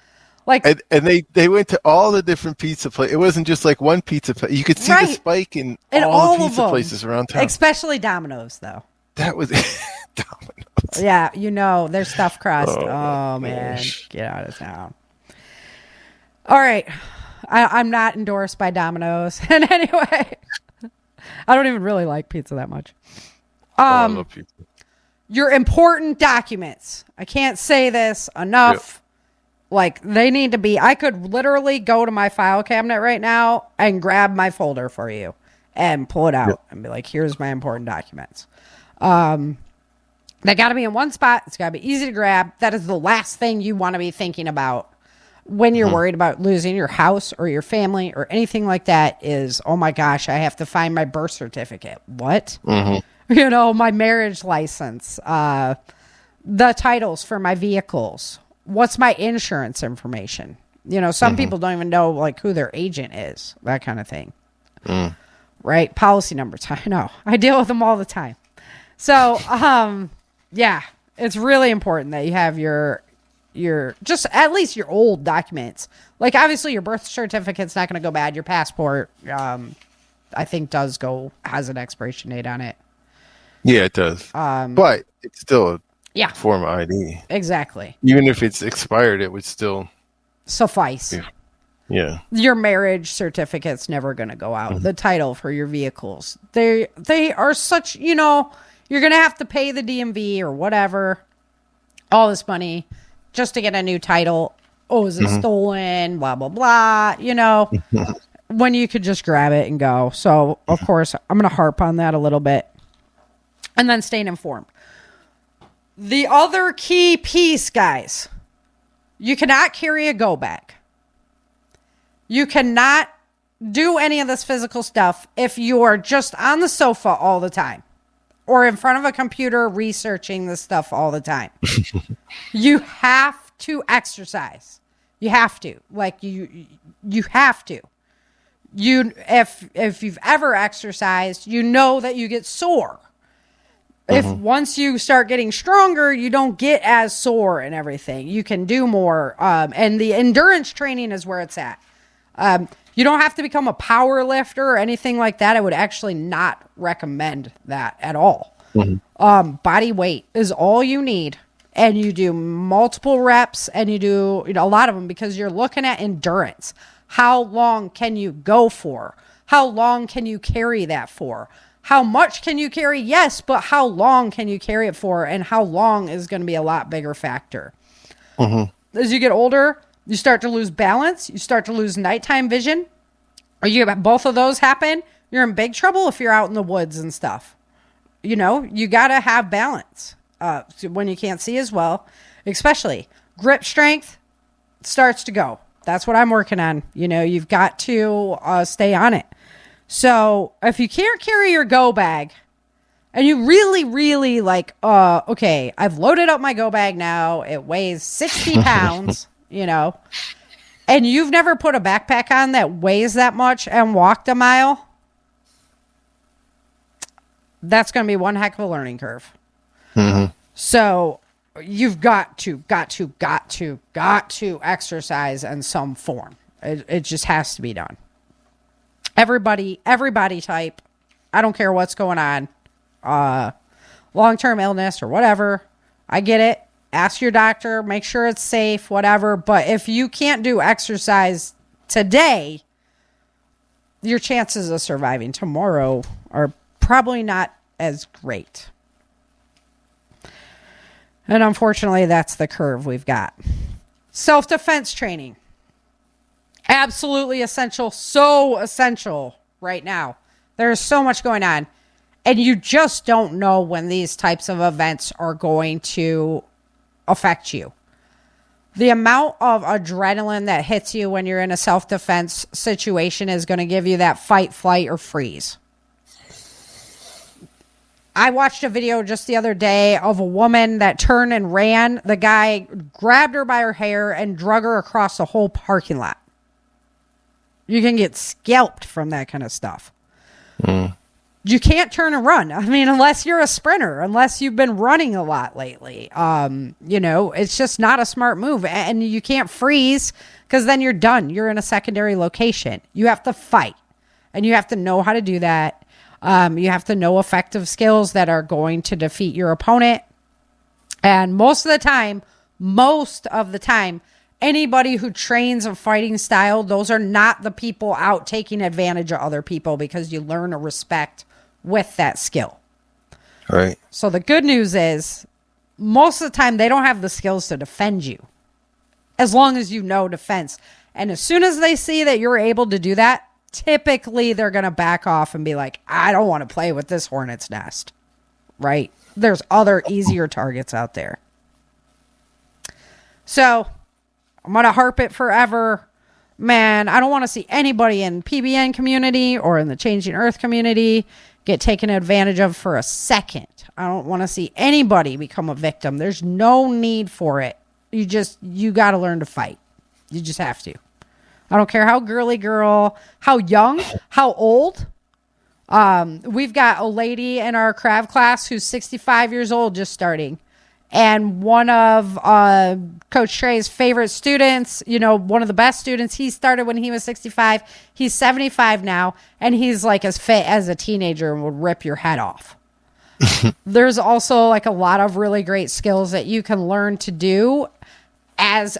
Like, and they went to all the different pizza places. It wasn't just like one pizza place. You could see the spike in all the pizza places around town. Especially Domino's, though. That was Domino's. Yeah, their stuffed crust. Oh man, get out of town. All right. I'm not endorsed by Domino's in any way. I don't even really like pizza that much. I love pizza. Your important documents. I can't say this enough. Like, they need to be... I could literally go to my file cabinet right now and grab my folder for you and pull it out and be like, here's my important documents. They got to be in one spot. It's got to be easy to grab. That is the last thing you want to be thinking about when you're worried about losing your house or your family or anything like that is, oh my gosh, I have to find my birth certificate. What? My marriage license, the titles for my vehicles. What's my insurance information? Some people don't even know like who their agent is, that kind of thing. Right? Policy numbers. I know. I deal with them all the time. So, it's really important that you have your just at least your old documents. Like, obviously your birth certificate's not going to go bad. Your passport, I think has an expiration date on it. Yeah, it does. But it's still a form of ID. Exactly. Even if it's expired, it would still suffice. Yeah. Your marriage certificate's never going to go out. The title for your vehicles. They are such, you're going to have to pay the DMV or whatever, all this money just to get a new title. Oh, is it stolen? Blah, blah, blah. When you could just grab it and go. So, of course, I'm going to harp on that a little bit. And then staying informed. The other key piece, guys, you cannot carry a go bag. You cannot do any of this physical stuff if you are just on the sofa all the time or in front of a computer researching this stuff all the time. You have to exercise. You have to. Like, you have to. If you've ever exercised, you know that you get sore. If once you start getting stronger, you don't get as sore and everything. You can do more. And the endurance training is where it's at. You don't have to become a power lifter or anything like that. I would actually not recommend that at all. Body weight is all you need. And you do multiple reps and you do a lot of them because you're looking at endurance. How long can you go for? How long can you carry that for? How much can you carry? Yes, but how long can you carry it for? And how long is going to be a lot bigger factor. As you get older, you start to lose balance. You start to lose nighttime vision. Or you have both of those happen, you're in big trouble if you're out in the woods and stuff. You know, you got to have balance when you can't see as well. Especially grip strength starts to go. That's what I'm working on. You know, you've got to stay on it. So if you can't carry your go bag and you really, really like, okay, I've loaded up my go bag now. It weighs 60 pounds, you know, and you've never put a backpack on that weighs that much and walked a mile. That's going to be one heck of a learning curve. So you've got to exercise in some form. It just has to be done. Everybody type. I don't care what's going on. Long-term illness or whatever. I get it. Ask your doctor. Make sure it's safe, whatever. But if you can't do exercise today, your chances of surviving tomorrow are probably not as great. And unfortunately, that's the curve we've got. Self-defense training. Absolutely essential. So essential right now. There's so much going on. And you just don't know when these types of events are going to affect you. The amount of adrenaline that hits you when you're in a self-defense situation is going to give you that fight, flight, or freeze. I watched a video just the other day of a woman that turned and ran. The guy grabbed her by her hair and drug her across the whole parking lot. You can get scalped from that kind of stuff. You can't turn and run. I mean, unless you're a sprinter, unless you've been running a lot lately. You know, it's just not a smart move. And you can't freeze because then you're done. You're in a secondary location. You have to fight. And you have to know how to do that. You have to know effective skills that are going to defeat your opponent. And most of the time, anybody who trains a fighting style, those are not the people out taking advantage of other people because you learn to respect with that skill. Right. So the good news is most of the time they don't have the skills to defend you as long as you know defense. And as soon as they see that you're able to do that, typically they're going to back off and be like, I don't want to play with this hornet's nest. Right? There's other easier targets out there. So I'm going to harp it forever. Man, I don't want to see anybody in PBN community or in the Changing Earth community get taken advantage of for a second. I don't want to see anybody become a victim. There's no need for it. You got to learn to fight. You just have to. I don't care how girly girl, how young, how old. We've got a lady in our Krav class who's 65 years old just starting. And one of Coach Trey's favorite students, you know, one of the best students, he started when he was 65. He's 75 now, and he's like as fit as a teenager and would rip your head off. There's also like a lot of really great skills that you can learn to do as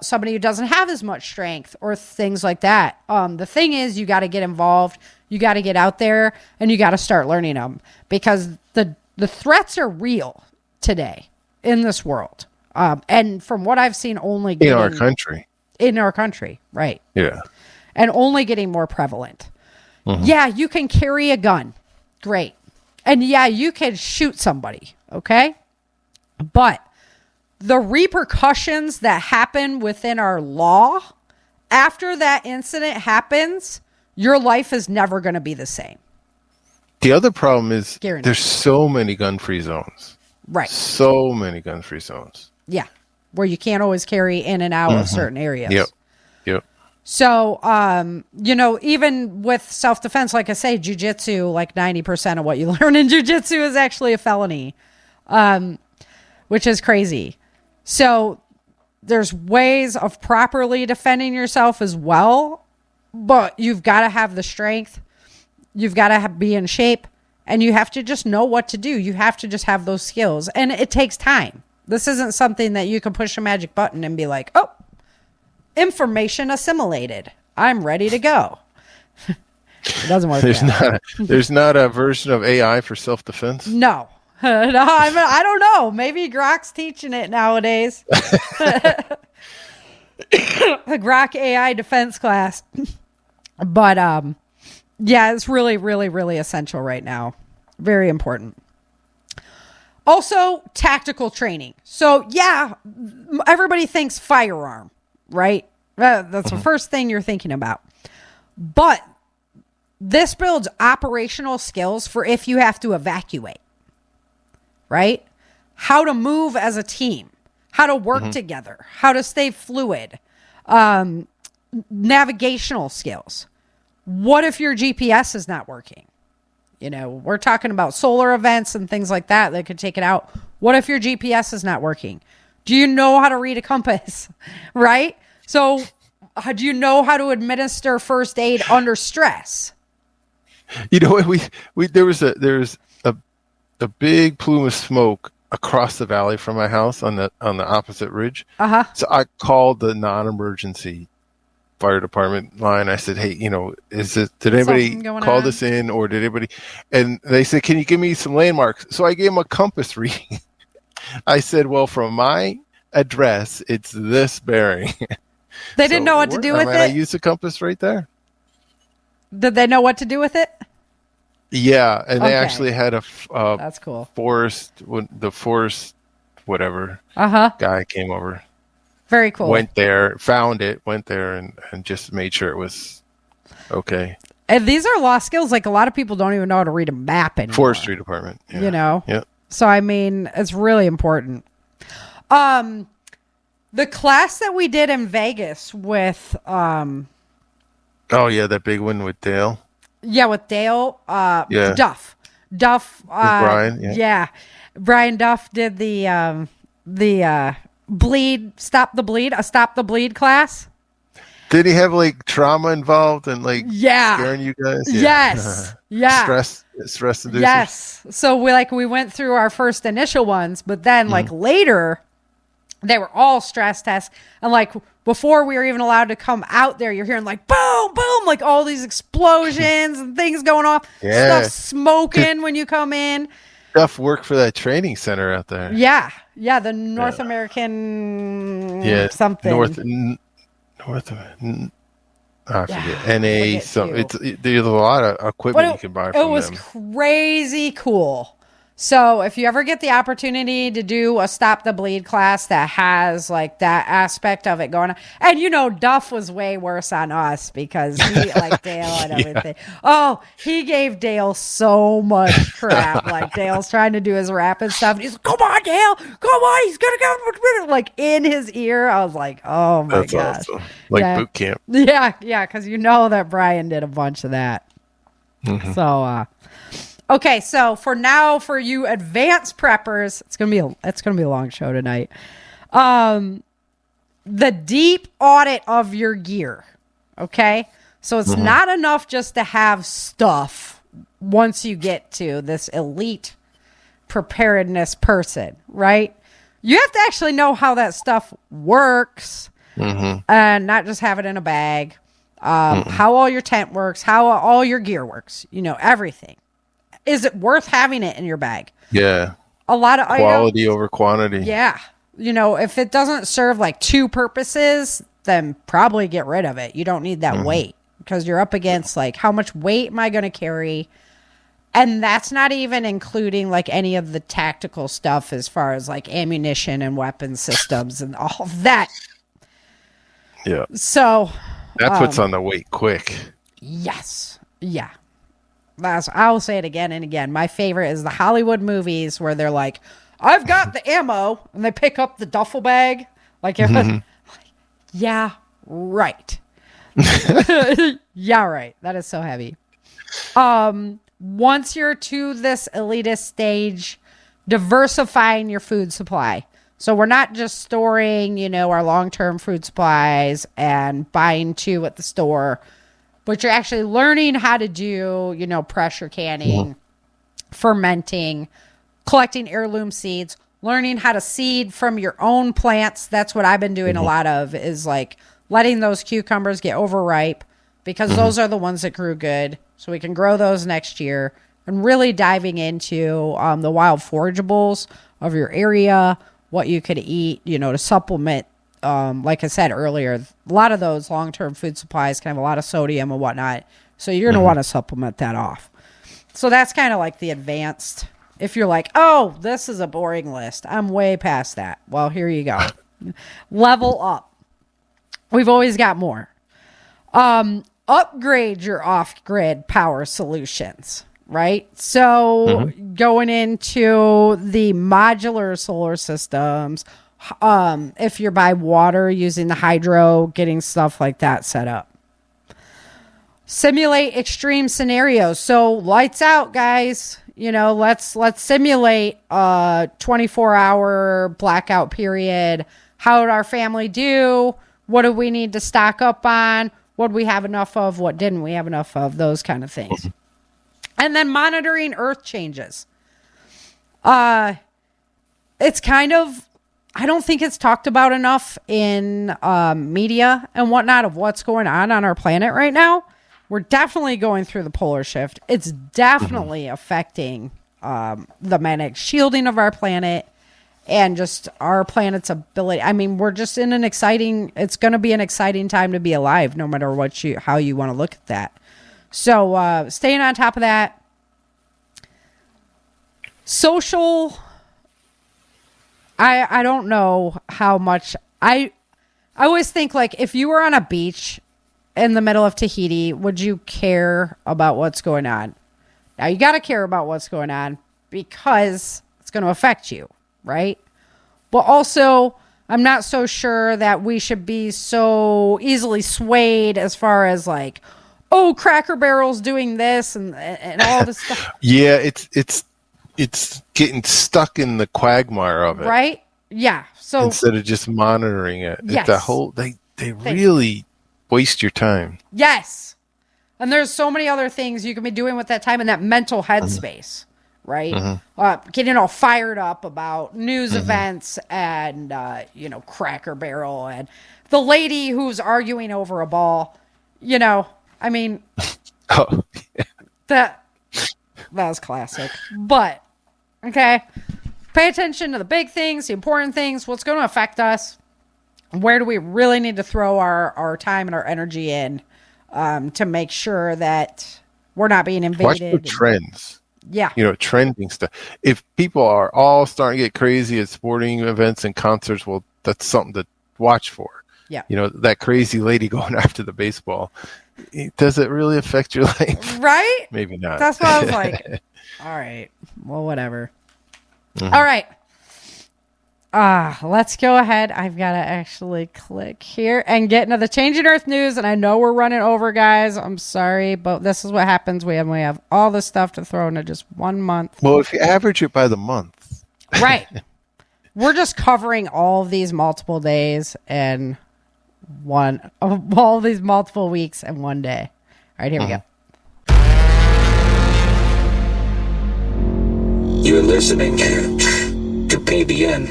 somebody who doesn't have as much strength or things like that. The thing is, you got to get involved. You got to get out there, and you got to start learning them because the threats are real today in this world. And from what I've seen, only in our country, right? Yeah, and only getting more prevalent. Yeah, you can carry a gun, great, and yeah, you can shoot somebody, okay, but the repercussions that happen within our law after that incident happens, your life is never going to be the same. The other problem is Guaranteed. There's so many gun-free zones. Right. So many gun-free zones. Yeah. Where you can't always carry in and out of certain areas. Yep. So, you know, even with self-defense, like I say, jiu-jitsu, like 90% of what you learn in jiu-jitsu is actually a felony, which is crazy. So there's ways of properly defending yourself as well, but you've got to have the strength. You've got to be in shape, and you have to just know what to do. You have to just have those skills, and it takes time. This isn't something that you can push a magic button and be like, oh, information assimilated. I'm ready to go. It doesn't work. There's not a version of AI for self-defense. No. No, I don't know. Maybe Grok's teaching it nowadays. The Grok AI defense class. But yeah, it's really, really, really essential right now. Very important. Also, tactical training. So yeah, everybody thinks firearm, right? That's the first thing you're thinking about. But this builds operational skills for if you have to evacuate, right? How to move as a team, how to work together, how to stay fluid, navigational skills. What if your GPS is not working? You know, we're talking about solar events and things like that that could take it out. What if your GPS is not working? Do you know how to read a compass, right? So do you know how to administer first aid under stress? You know what? There's a big plume of smoke across the valley from my house on the opposite ridge. So I called the non-emergency fire department line. I said, hey, did anybody call this in, or did anybody? And they said, can you give me some landmarks? So I gave them a compass reading. I said, well, from my address, it's this bearing. They didn't know what to do with it? I used the compass right there. Did they know what to do with it? Yeah, and they actually had a that's cool. The forest whatever guy came over. Very cool. Went there, found it, went there, and just made sure it was okay. And these are lost skills. Like, a lot of people don't even know how to read a map anymore. Forestry department. Yeah. Yeah. So, I mean, it's really important. The class that we did in Vegas with... oh, yeah, that big one with Dale. Yeah, with Dale. Duff. Brian, yeah. Brian Duff did the stop the bleed class. Did he have like trauma involved and scaring you guys? Yeah. Yes. Yeah. Stress inducers. Yes. So we went through our first initial ones, but then later they were all stress tests, and before we were even allowed to come out there, you're hearing boom, boom, all these explosions and things going off. Yeah. Stuff smoking when you come in. Duff worked for that training center out there. Yeah. Yeah, the North American something. I forget. NA. There's a lot of equipment you can buy from them. It was crazy cool. So if you ever get the opportunity to do a Stop the Bleed class that has that aspect of it going on, and Duff was way worse on us because he Dale and everything. Yeah. Oh, he gave Dale so much crap. Dale's trying to do his rap and stuff, and he's like, "Come on, Dale, come on, he's gonna go," in his ear. I was like, "Oh my gosh." Awesome. Boot camp. Yeah, because that Brian did a bunch of that. Mm-hmm. So. Okay, so for you advanced preppers, it's gonna be a long show tonight. The deep audit of your gear. Okay, so it's not enough just to have stuff. Once you get to this elite preparedness person, right? You have to actually know how that stuff works, and not just have it in a bag. How all your tent works, how all your gear works. Everything. Is it worth having it in your bag? Yeah. A lot of quality over quantity. Yeah. If it doesn't serve two purposes, then probably get rid of it. You don't need that weight, because you're up against how much weight am I going to carry? And that's not even including any of the tactical stuff as far as ammunition and weapon systems and all that. Yeah. So that's what's on the weight quick. Yes. Yeah. I'll say it again and again. My favorite is the Hollywood movies where they're like, I've got the ammo, and they pick up the duffel bag. Yeah, right. Yeah, right. That is so heavy. Once you're to this elitist stage, diversifying your food supply. So we're not just storing, our long-term food supplies and buying 2 at the store, but you're actually learning how to do, pressure canning, fermenting, collecting heirloom seeds, learning how to seed from your own plants. That's what I've been doing a lot of, is letting those cucumbers get overripe, because those are the ones that grew good. so we can grow those next year, and really diving into the wild forageables of your area, what you could eat, to supplement. Like I said earlier, a lot of those long-term food supplies can have a lot of sodium and whatnot. So you're going to want to supplement that off. So that's kind of like the advanced. If you're like, oh, this is a boring list, I'm way past that. Well, here you go. Level up. We've always got more. Upgrade your off-grid power solutions, right? So going into the modular solar systems, if you're by water, using the hydro, getting stuff like that set up. Simulate extreme scenarios. So lights out, guys. Let's simulate a 24-hour blackout period. How did our family do? What do we need to stock up on? What did we have enough of? What didn't we have enough of? Those kind of things. And then monitoring earth changes. It's kind of, I don't think it's talked about enough in media and whatnot of what's going on our planet right now. We're definitely going through the polar shift. It's definitely affecting the magnetic shielding of our planet and just our planet's ability. I mean, we're just in it's going to be an exciting time to be alive, no matter how you want to look at that. So staying on top of that. Social, I don't know how much, I always think, like, if you were on a beach in the middle of Tahiti, would you care about what's going on? Now, you got to care about what's going on because it's going to affect you, right? But also, I'm not so sure that we should be so easily swayed as far as, like, oh, Cracker Barrel's doing this and all this stuff. Yeah, it's getting stuck in the quagmire of it. Right? Yeah. So instead of just monitoring it. Yes. They really waste your time. Yes. And there's so many other things you can be doing with that time in that mental headspace, right? Getting all fired up about news events and, Cracker Barrel and the lady who's arguing over a ball, I mean, oh, yeah. that was classic. But, okay, pay attention to the big things, the important things, what's going to affect us. Where do we really need to throw our time and our energy in to make sure that we're not being invaded? Watch the trends. Yeah. Trending stuff. If people are all starting to get crazy at sporting events and concerts, well, that's something to watch for. Yeah. That crazy lady going after the baseball. Does it really affect your life? Right? Maybe not. That's what I was like. All right. Well, whatever. All right. Let's go ahead. I've got to actually click here and get into the Changing Earth news. And I know we're running over, guys. I'm sorry, but this is what happens. We have all this stuff to throw into just 1 month. Well, if you average it by the month. Right. We're just covering all of these multiple days and all these multiple weeks and one day. All right, here we go. You're listening to PBN.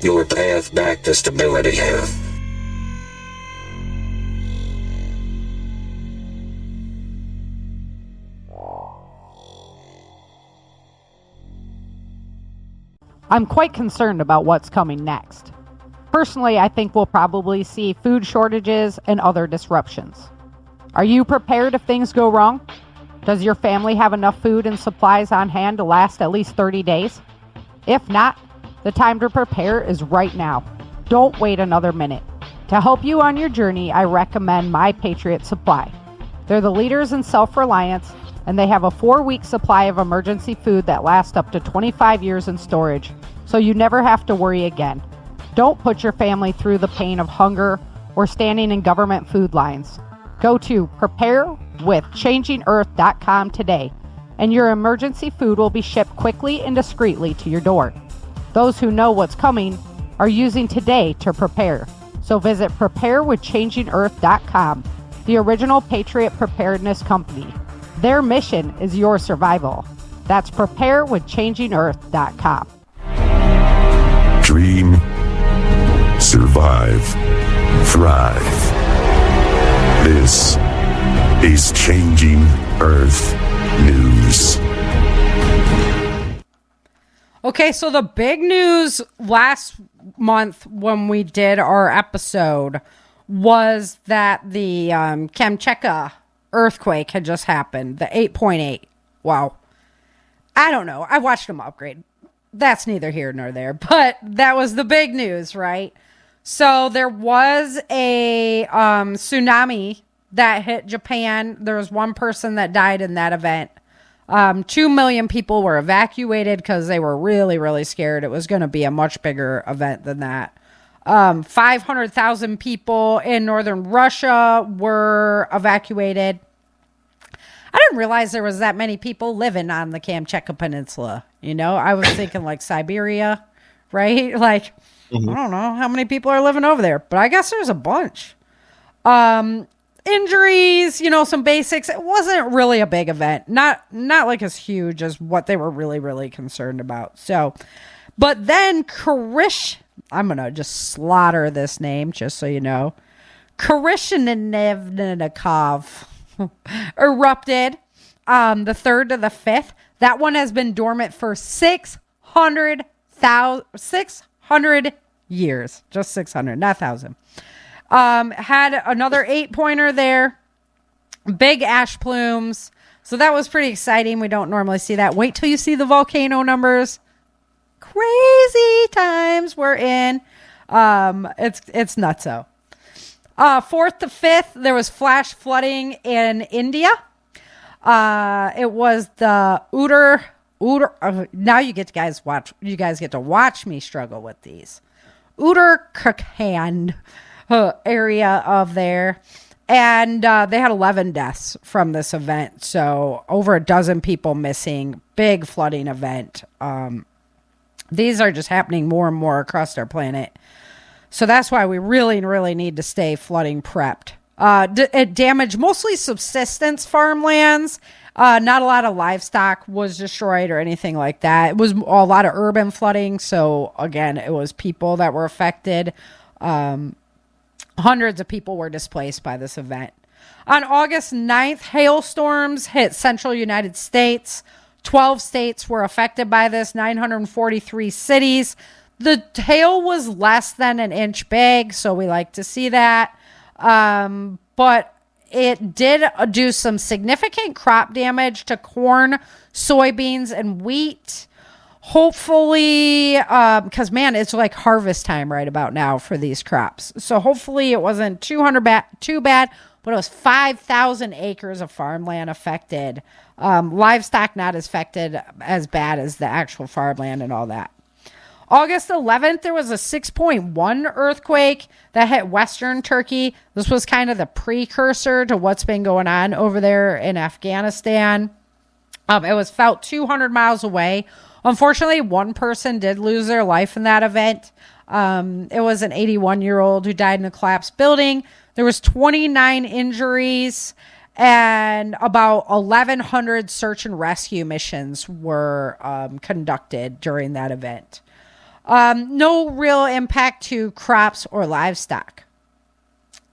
Your path back to stability. I'm quite concerned about what's coming next. Personally, I think we'll probably see food shortages and other disruptions. Are you prepared if things go wrong? Does your family have enough food and supplies on hand to last at least 30 days? If not, the time to prepare is right now. Don't wait another minute. To help you on your journey, I recommend My Patriot Supply. They're the leaders in self-reliance, and they have a 4-week supply of emergency food that lasts up to 25 years in storage, so you never have to worry again. Don't put your family through the pain of hunger or standing in government food lines. Go to preparewithchangingearth.com today, and your emergency food will be shipped quickly and discreetly to your door. Those who know what's coming are using today to prepare. So visit preparewithchangingearth.com, the original Patriot Preparedness Company. Their mission is your survival. That's preparewithchangingearth.com. Dream, survive, thrive. This is Changing Earth News. Okay, so the big news last month when we did our episode was that the Kamchatka earthquake had just happened, the 8.8. Wow. I don't know. I watched them upgrade. That's neither here nor there, but that was the big news, right? So there was a tsunami that hit Japan. There was one person that died in that event. 2 million people were evacuated because they were really, really scared. It was going to be a much bigger event than that. 500,000 people in northern Russia were evacuated. I didn't realize there was that many people living on the Kamchatka Peninsula. You know, I was thinking like Siberia, right? Like, I don't know how many people are living over there, but I guess there's a bunch. Injuries, you know, some basics. It wasn't really a big event. Not like as huge as what they were really, really concerned about. So, but then I'm going to just slaughter this name just so you know. Kurishnenikov erupted the 3rd to the 5th. That one has been dormant for 600 years. Just 600, not 1,000. Had another 8-pointer there. Big ash plumes. So that was pretty exciting. We don't normally see that. Wait till you see the volcano numbers. Crazy times we're in. It's nutso. 4th to 5th, there was flash flooding in India. It was the Uttar. Now you guys get to watch me struggle with these. Uttarakhand area of there. And they had 11 deaths from this event. So over a dozen people missing. Big flooding event. These are just happening more and more across our planet. So that's why we really, really need to stay flooding prepped. It damaged mostly subsistence farmlands. Not a lot of livestock was destroyed or anything like that. It was a lot of urban flooding. So again, it was people that were affected. Hundreds of people were displaced by this event. On August 9th, hailstorms hit central United States. 12 states were affected by this, 943 cities. The hail was less than an inch big, so we like to see that. But it did do some significant crop damage to corn, soybeans, and wheat. Hopefully, because man, it's like harvest time right about now for these crops. So hopefully it wasn't too bad, but it was 5,000 acres of farmland affected. Livestock not as affected as bad as the actual farmland and all that. August 11th, there was a 6.1 earthquake that hit Western Turkey. This was kind of the precursor to what's been going on over there in Afghanistan. It was felt 200 miles away. Unfortunately, one person did lose their life in that event. It was an 81-year-old who died in a collapsed building. There was 29 injuries, and about 1,100 search and rescue missions were conducted during that event. No real impact to crops or livestock.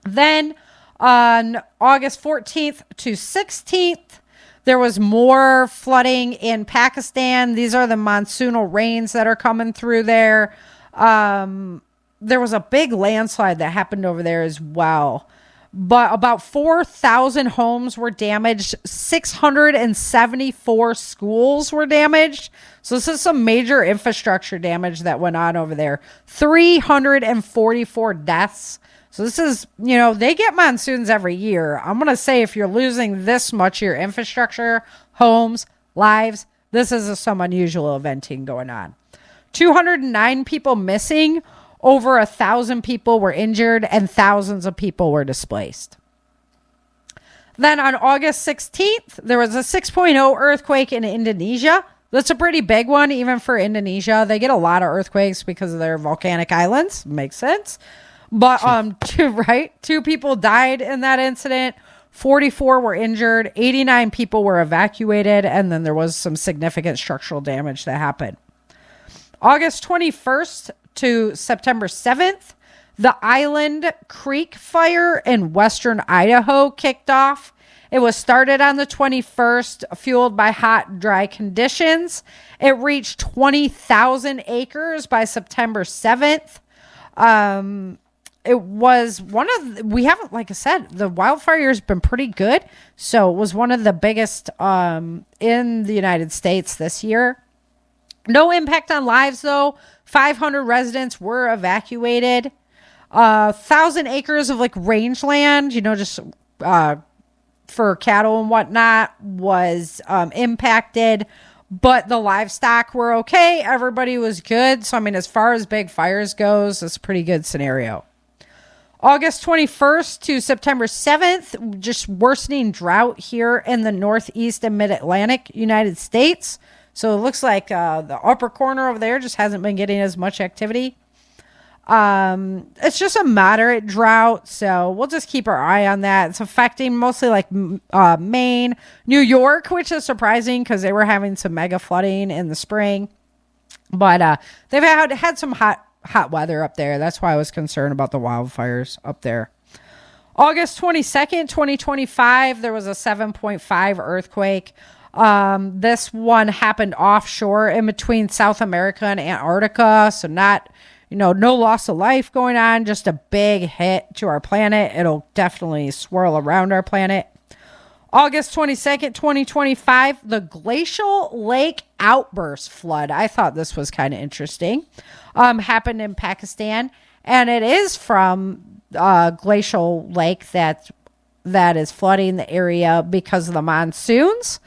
Then on August 14th to 16th, there was more flooding in Pakistan. These are the monsoonal rains that are coming through there. There was a big landslide that happened over there as well. But about 4,000 homes were damaged. 674 schools were damaged. So this is some major infrastructure damage that went on over there. 344 deaths. So this is, they get monsoons every year. I'm going to say if you're losing this much of your infrastructure, homes, lives, this is some unusual eventing going on. 209 people missing. Over 1,000 people were injured and thousands of people were displaced. Then on August 16th, there was a 6.0 earthquake in Indonesia. That's a pretty big one, even for Indonesia. They get a lot of earthquakes because of their volcanic islands. Makes sense. But two people died in that incident. 44 were injured. 89 people were evacuated. And then there was some significant structural damage that happened. August 21st to September 7th, the Island Creek fire in western Idaho kicked off. It was started on the 21st, fueled by hot, dry conditions. It reached 20,000 acres by September 7th. It was we haven't, like I said, the wildfire has been pretty good. So it was one of the biggest in the United States this year. No impact on lives, though. 500 residents were evacuated. 1,000 acres of like rangeland, just for cattle and whatnot, was impacted. But the livestock were okay. Everybody was good. So, I mean, as far as big fires goes, it's a pretty good scenario. August 21st to September 7th, just worsening drought here in the Northeast and Mid-Atlantic United States. So it looks like the upper corner over there just hasn't been getting as much activity. It's just a moderate drought, so we'll just keep our eye on that. It's affecting mostly like Maine, New York, which is surprising because they were having some mega flooding in the spring. But they've had some hot weather up there. That's why I was concerned about the wildfires up there. August 22nd, 2025, there was a 7.5 earthquake. This one happened offshore in between South America and Antarctica. So not, no loss of life going on, just a big hit to our planet. It'll definitely swirl around our planet. August 22nd, 2025, the Glacial Lake outburst flood. I thought this was kind of interesting. Happened in Pakistan, and it is from Glacial Lake that is flooding the area because of the monsoons.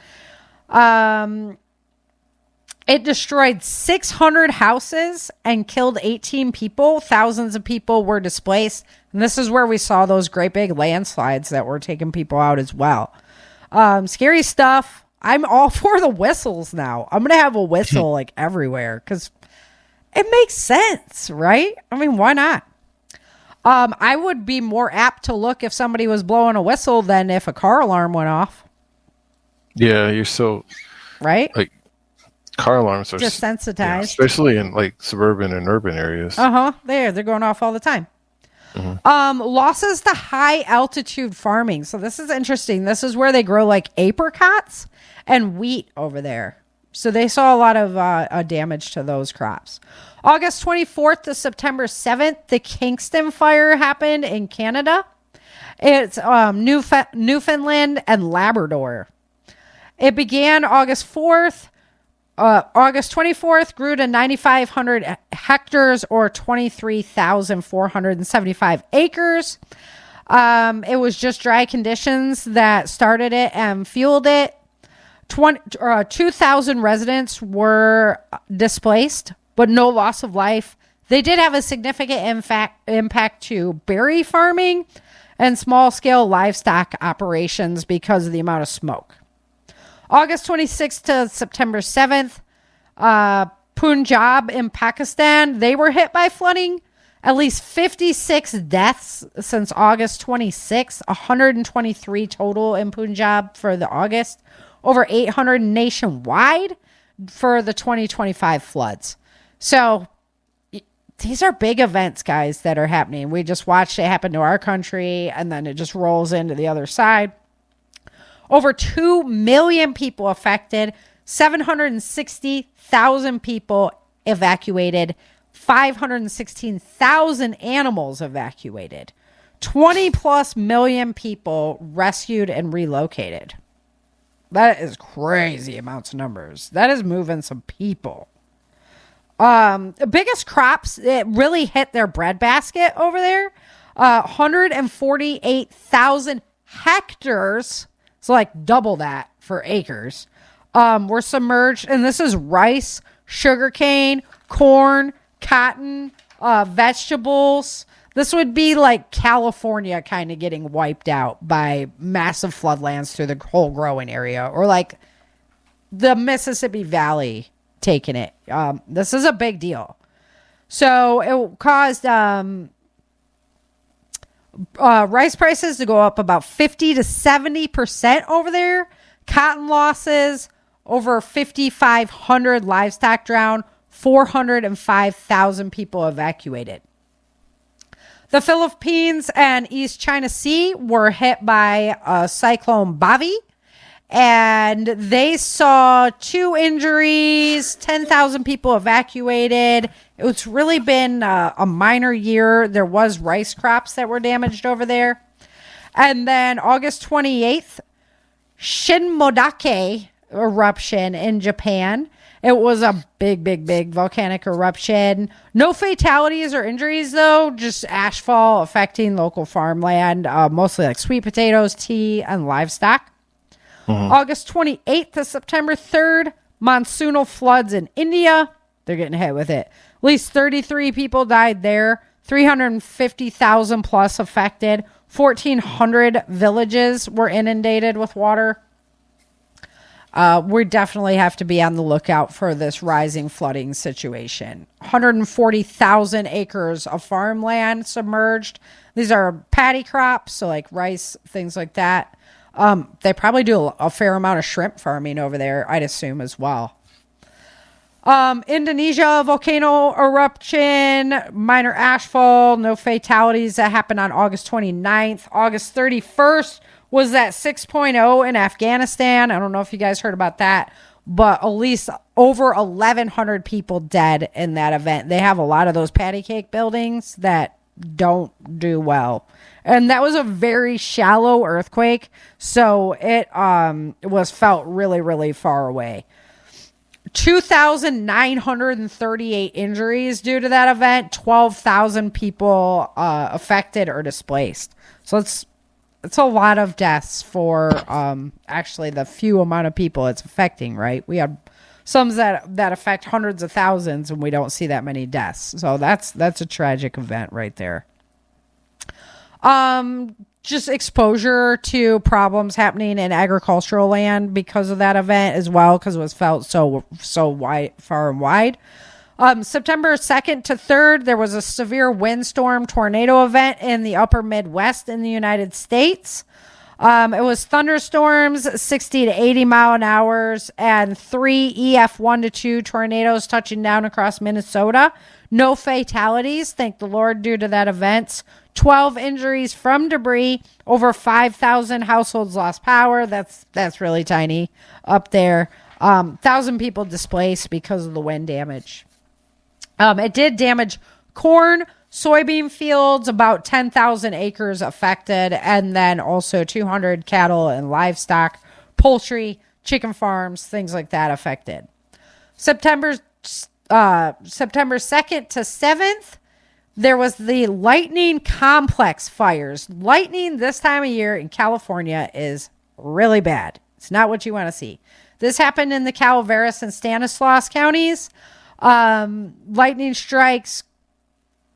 It destroyed 600 houses and killed 18 people. Thousands of people were displaced. And this is where we saw those great big landslides that were taking people out as well. Scary stuff. I'm all for the whistles now. I'm going to have a whistle like everywhere because it makes sense, right? I mean, why not? I would be more apt to look if somebody was blowing a whistle than if a car alarm went off. Yeah, you're so right. Like car alarms are desensitized, especially in like suburban and urban areas. They're going off all the time. Mm-hmm. Losses to high altitude farming. So this is interesting. This is where they grow like apricots and wheat over there. So they saw a lot of damage to those crops. August 24th to September 7th, the Kingston fire happened in Canada. It's Newfoundland and Labrador. It began August 4th. August 24th grew to 9,500 hectares or 23,475 acres. It was just dry conditions that started it and fueled it. 2,000 residents were displaced, but no loss of life. They did have a significant impact to berry farming and small-scale livestock operations because of the amount of smoke. August 26th to September 7th, Punjab in Pakistan, they were hit by flooding. At least 56 deaths since August 26th, 123 total in Punjab for the August, over 800 nationwide for the 2025 floods. So these are big events, guys, that are happening. We just watched it happen to our country, and then it just rolls into the other side. Over 2 million people affected, 760,000 people evacuated, 516,000 animals evacuated, 20 plus million people rescued and relocated. That is crazy amounts of numbers. That is moving some people. The biggest crops, it really hit their breadbasket over there. 148,000 hectares. So like double that for acres, were submerged. And this is rice, sugarcane, corn, cotton, vegetables. This would be like California kind of getting wiped out by massive floodlands through the whole growing area, or like the Mississippi Valley taking it. This is a big deal. So it caused rice prices to go up about 50 to 70% over there. Cotton losses, over 5,500 livestock drowned, 405,000 people evacuated. The Philippines and East China Sea were hit by a cyclone Bavi, and they saw 2 injuries, 10,000 people evacuated. It's really been a minor year. There was rice crops that were damaged over there. And then August 28th, Shinmodake eruption in Japan. It was a big volcanic eruption. No fatalities or injuries, though. Just ashfall affecting local farmland, mostly like sweet potatoes, tea, and livestock. August 28th to September 3rd, monsoonal floods in India. They're getting hit with it. At least 33 people died there. 350,000 plus affected. 1,400 villages were inundated with water. We definitely have to be on the lookout for this rising flooding situation. 140,000 acres of farmland submerged. These are paddy crops, so like rice, things like that. They probably do a fair amount of shrimp farming over there, I'd assume, as well. Indonesia, volcano eruption, minor ashfall, no fatalities. That happened on August 29th. August 31st was that 6.0 in Afghanistan. I don't know if you guys heard about that, but at least over 1,100 people dead in that event. They have a lot of those patty cake buildings that don't do well. And that was a very shallow earthquake, so it was felt really, really far away. 2,938 injuries due to that event. 12,000 people affected or displaced. So it's a lot of deaths for actually the few amount of people it's affecting, right? We have some that affect hundreds of thousands, and we don't see that many deaths. So that's a tragic event right there. Just exposure to problems happening in agricultural land because of that event as well, because it was felt so wide, far and wide. September 2nd to 3rd, there was a severe windstorm tornado event in the upper Midwest in the United States. It was thunderstorms, 60 to 80 mile an hour, and 3 EF 1 to 2 tornadoes touching down across Minnesota. No fatalities, thank the Lord, due to that event. 12 injuries from debris. Over 5,000 households lost power. That's really tiny up there. 1,000 people displaced because of the wind damage. It did damage corn, soybean fields, about 10,000 acres affected, and then also 200 cattle and livestock, poultry, chicken farms, things like that affected. September 2nd to 7th, there was the lightning complex fires. Lightning this time of year in California is really bad. It's not what you want to see. This happened in the Calaveras and Stanislaus counties. Lightning strikes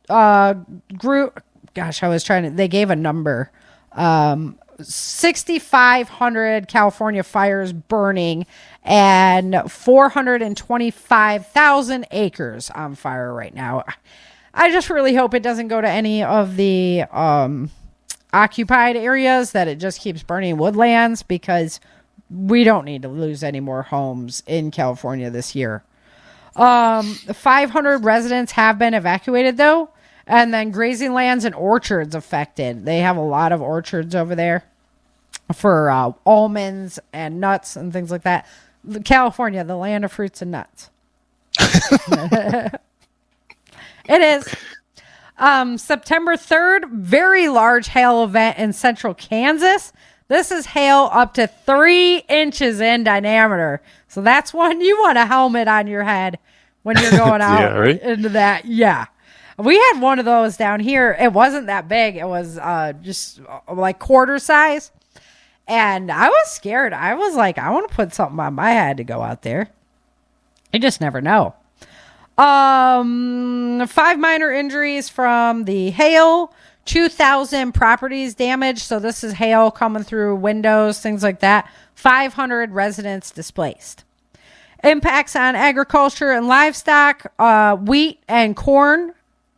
grew. Gosh, they gave a number. 6,500 California fires burning and 425,000 acres on fire right now. I just really hope it doesn't go to any of the occupied areas, that it just keeps burning woodlands, because we don't need to lose any more homes in California this year. 500 residents have been evacuated, though, and then grazing lands and orchards affected. They have a lot of orchards over there for almonds and nuts and things like that. California, the land of fruits and nuts. It is. September 3rd, very large hail event in central Kansas. This is hail up to 3 inches in diameter. So that's one you want a helmet on your head when you're going out into that. Yeah. We had one of those down here. It wasn't that big. It was just like quarter size. And I was scared. I was like, I want to put something on my head to go out there. You just never know. 5 minor injuries from the hail, 2,000 properties damaged. So this is hail coming through windows, things like that. 500 residents displaced. Impacts on agriculture and livestock, wheat and corn.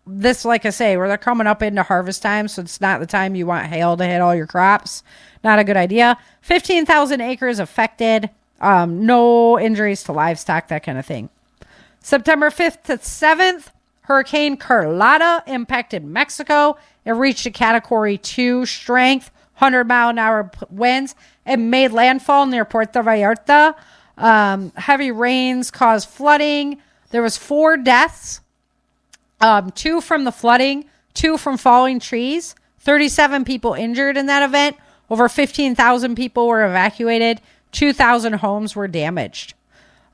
This, like I say, where they're coming up into harvest time, so it's not the time you want hail to hit all your crops. Not a good idea. 15,000 acres affected. No injuries to livestock, that kind of thing. September 5th to 7th, Hurricane Carlotta impacted Mexico. It reached a Category 2 strength, 100-mile-an-hour winds. It made landfall near Puerto Vallarta. Heavy rains caused flooding. There was 4 deaths, 2 from the flooding, 2 from falling trees. 37 people injured in that event. Over 15,000 people were evacuated. 2,000 homes were damaged.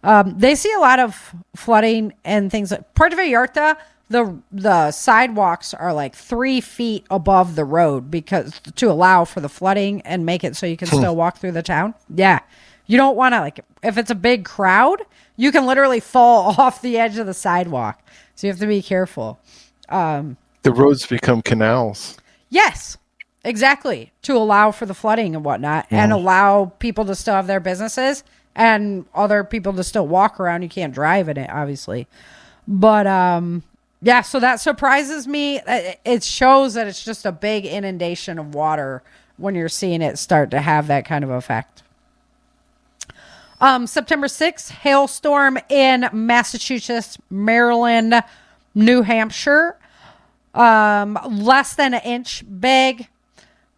They see a lot of flooding and things like Puerto Vallarta. The sidewalks are like 3 feet above the road because to allow for the flooding and make it so you can still walk through the town. Yeah. You don't want to, like, if it's a big crowd, you can literally fall off the edge of the sidewalk. So you have to be careful. The roads become canals. Yes, exactly. To allow for the flooding and whatnot and allow people to still have their businesses and other people to still walk around. You can't drive in it, obviously. But, yeah, so that surprises me. It shows that it's just a big inundation of water when you're seeing it start to have that kind of effect. September 6th, hailstorm in Massachusetts, Maryland, New Hampshire. Less than an inch big.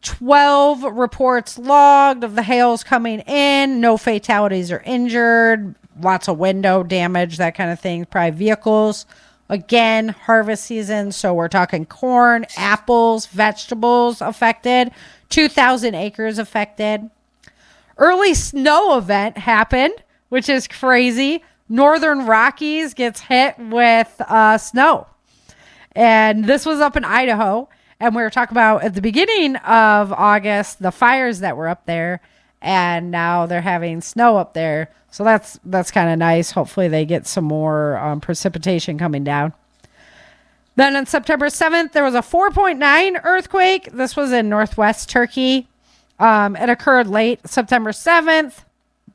12 reports logged of the hails coming in. No fatalities or injured. Lots of window damage, that kind of thing. Probably vehicles. Again, harvest season. So we're talking corn, apples, vegetables affected. 2,000 acres affected. Early snow event happened, which is crazy. Northern Rockies gets hit with snow. And this was up in Idaho. And we were talking about at the beginning of August, the fires that were up there. And now they're having snow up there. So that's kind of nice. Hopefully they get some more precipitation coming down. Then on September 7th, there was a 4.9 earthquake. This was in northwest Turkey. It occurred late September 7th.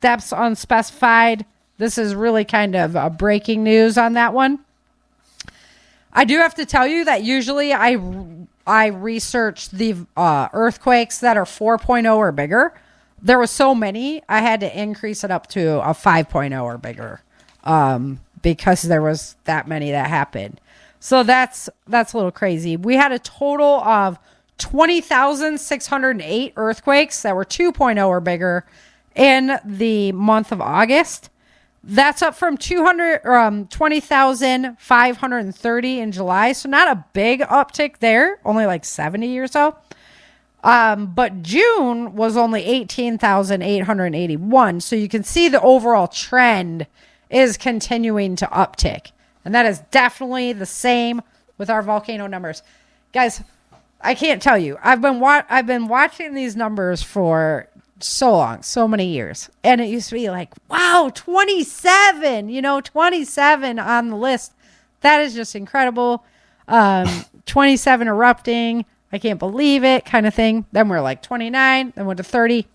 Depths unspecified. This is really kind of breaking news on that one. I do have to tell you that usually I research the earthquakes that are 4.0 or bigger. There were so many, I had to increase it up to a 5.0 or bigger because there was that many that happened. So that's a little crazy. We had a total of 20,608 earthquakes that were 2.0 or bigger in the month of August. That's up from 20,530 in July. So not a big uptick there, only like 70 or so. But June was only 18,881. So you can see the overall trend is continuing to uptick. And that is definitely the same with our volcano numbers. Guys, I can't tell you. I've been watching these numbers for so long, so many years. And it used to be like, wow, 27, 27 on the list. That is just incredible. 27 erupting. I can't believe it kind of thing. Then we're like 29, then went to 30.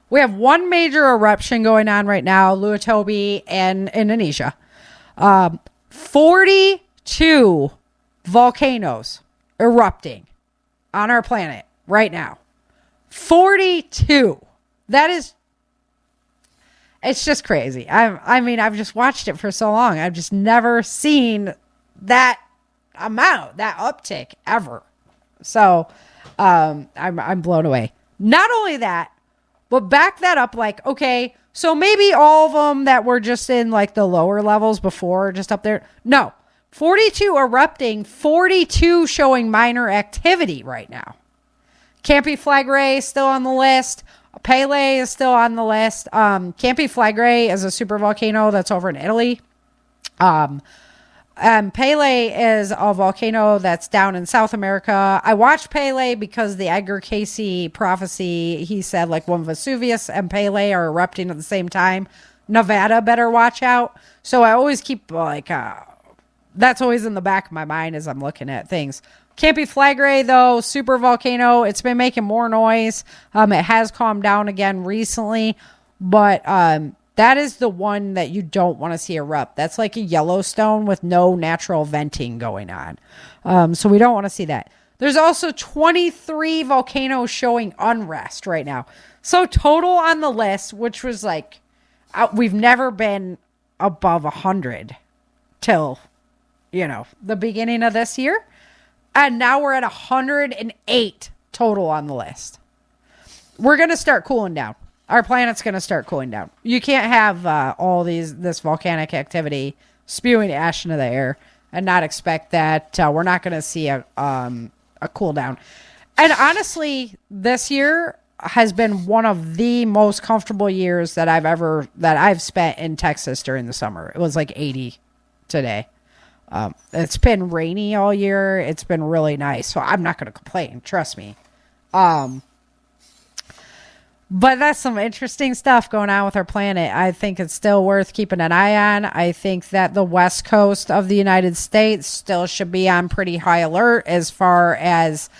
We have one major eruption going on right now, Luatobi in Indonesia. 42 volcanoes erupting on our planet right now. 42. It's just crazy. I've just watched it for so long. I've just never seen that amount, that uptick ever. So, I'm blown away. Not only that, but back that up like, okay, so maybe all of them that were just in like the lower levels before, just up there. No, 42 erupting, 42 showing minor activity right now. Campi Flagray is still on the list. Pele is still on the list. Campi Flagray is a supervolcano that's over in Italy. Pele is a volcano that's down in South America. I watched Pele because the Edgar Cayce prophecy, he said like when Vesuvius and Pele are erupting at the same time, Nevada better watch out. So I always keep like, that's always in the back of my mind as I'm looking at things. Campi Flagray, though, super volcano. It's been making more noise. It has calmed down again recently, but that is the one that you don't want to see erupt. That's like a Yellowstone with no natural venting going on. So we don't want to see that. There's also 23 volcanoes showing unrest right now. So total on the list, which was like, we've never been above 100 till the beginning of this year. And now we're at 108 total on the list. We're going to start cooling down. Our planet's going to start cooling down. You can't have this volcanic activity spewing ash into the air and not expect that we're not going to see a cool down. And honestly, this year has been one of the most comfortable years that I've spent in Texas during the summer. It was like 80 today. It's been rainy all year. It's been really nice. So I'm not going to complain. Trust me. But that's some interesting stuff going on with our planet. I think it's still worth keeping an eye on. I think that the west coast of the United States still should be on pretty high alert as far as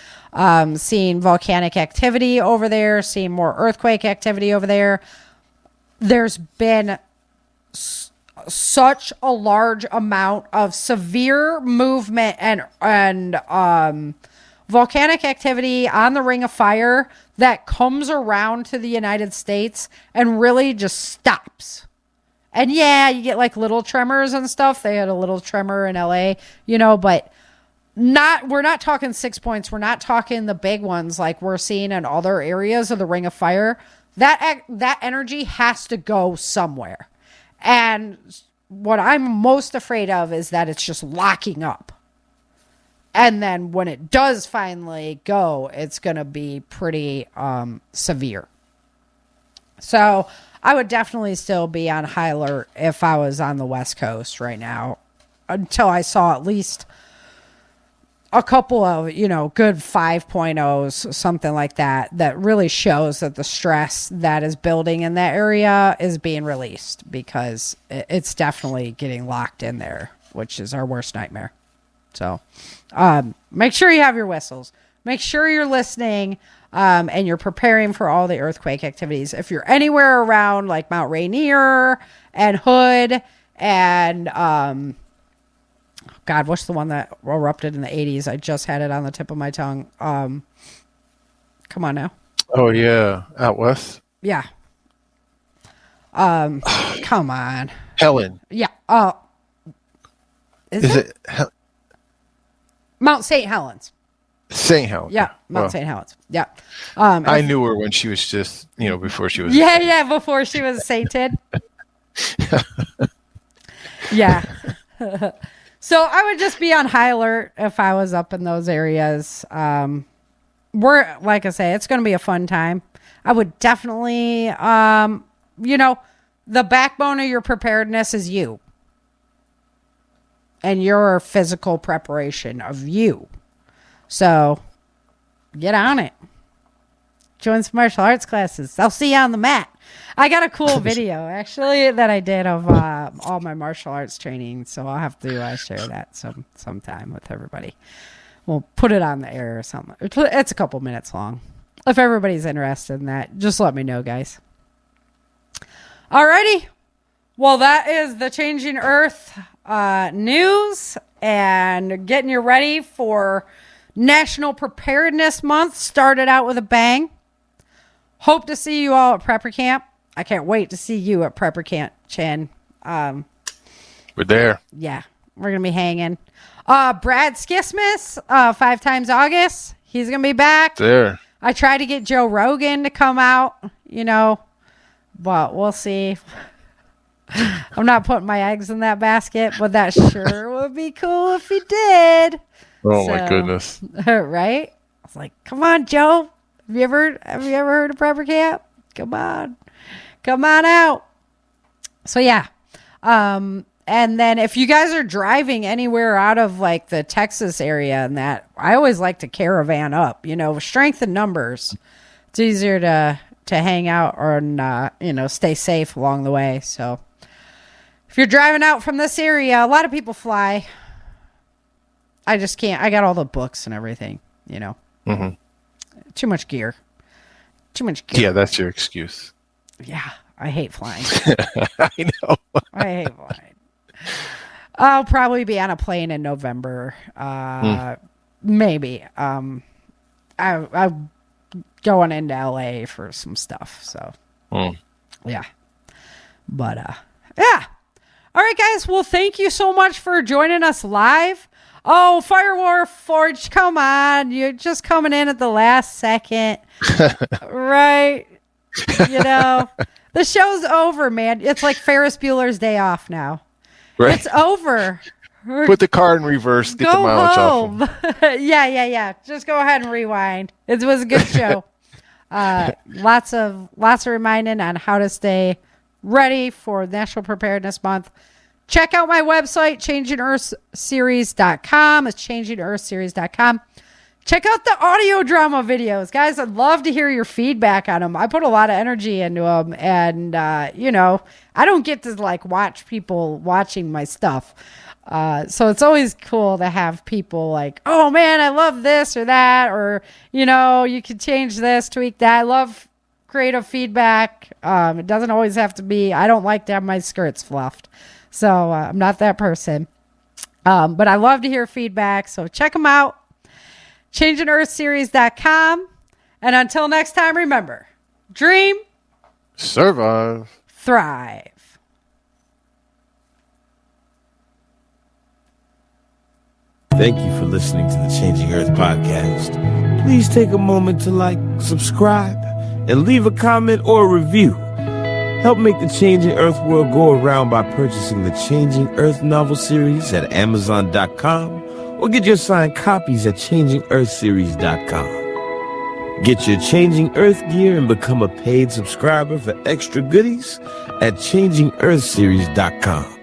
seeing volcanic activity over there, seeing more earthquake activity over there. There's been such a large amount of severe movement and volcanic activity on the Ring of Fire that comes around to the United States and really just stops. And yeah, you get like little tremors and stuff. They had a little tremor in LA, but we're not talking 6 points. We're not talking the big ones like we're seeing in other areas of the Ring of Fire. That energy has to go somewhere. And what I'm most afraid of is that it's just locking up. And then when it does finally go, it's going to be pretty severe. So I would definitely still be on high alert if I was on the West Coast right now until I saw at least a couple of, good 5.0s, something like that, that really shows that the stress that is building in that area is being released, because it's definitely getting locked in there, which is our worst nightmare. So make sure you have your whistles. Make sure you're listening and you're preparing for all the earthquake activities. If you're anywhere around like Mount Rainier and Hood and God, what's the one that erupted in the 80s? I just had it on the tip of my tongue. Come on now. Oh, yeah. Out west? Yeah. Come on. Helen. Yeah. Is it Mount St. Helens. St. Helens? Yeah, Mount St. Helens. Yeah. I knew her when she was just, before she was. Yeah, before she was sainted. Yeah. So I would just be on high alert if I was up in those areas. Like I say, it's going to be a fun time. I would definitely, the backbone of your preparedness is you and your physical preparation of you. So get on it. Join some martial arts classes. I'll see you on the mat. I got a cool video actually that I did of all my martial arts training, so I'll have to share that sometime with everybody. We'll put it on the air or something. It's a couple minutes long. If everybody's interested in that, just let me know, guys. Alrighty. Well, that is the Changing Earth news and getting you ready for National Preparedness Month. Started out with a bang. Hope to see you all at Prepper Camp. I can't wait to see you at Prepper Camp, Chen. We're there. Yeah, we're going to be hanging. Brad Skismas, 5 times August. He's going to be back. There. I tried to get Joe Rogan to come out, but we'll see. I'm not putting my eggs in that basket, but that sure would be cool if he did. Oh, my goodness. Right? I was like, come on, Joe. Have you ever heard of Prepper Camp? Come on out. So yeah. And then if you guys are driving anywhere out of like the Texas area and that, I always like to caravan up, strength in numbers. It's easier to hang out or, stay safe along the way. So if you're driving out from this area, a lot of people fly. I just can't. I got all the books and everything, Mm-hmm. Too much gear. Yeah, that's your excuse. Yeah, I hate flying. I know. I hate flying. I'll probably be on a plane in November. Maybe. I'm going into LA for some stuff. So, yeah. But, yeah. All right, guys. Well, thank you so much for joining us live. Oh, Firewar Forge, come on. You're just coming in at the last second. Right. You know, the show's over, man. It's like Ferris Bueller's Day Off now. Right. It's over. Put the car in reverse. Get the mileage home. off. Yeah. Just go ahead and rewind. It was a good show. Lots of reminding on how to stay ready for National Preparedness Month. Check out my website, changingearthseries.com. It's changingearthseries.com. Check out the audio drama videos. Guys, I'd love to hear your feedback on them. I put a lot of energy into them. And, you know, I don't get to, like, watch people watching my stuff. So it's always cool to have people like, oh, man, I love this or that. Or, you know, you can change this, tweak that. I love creative feedback. It doesn't always have to be, I don't like to have my skirts fluffed. So I'm not that person. But I love to hear feedback. So check them out. changingearthseries.com. And until next time, remember, dream, survive, thrive. Thank you for listening to the Changing Earth podcast. Please take a moment to like, subscribe, and leave a comment or a review. Help make the Changing Earth world go around by purchasing the Changing Earth novel series at Amazon.com or get your signed copies at ChangingEarthSeries.com. Get your Changing Earth gear and become a paid subscriber for extra goodies at ChangingEarthSeries.com.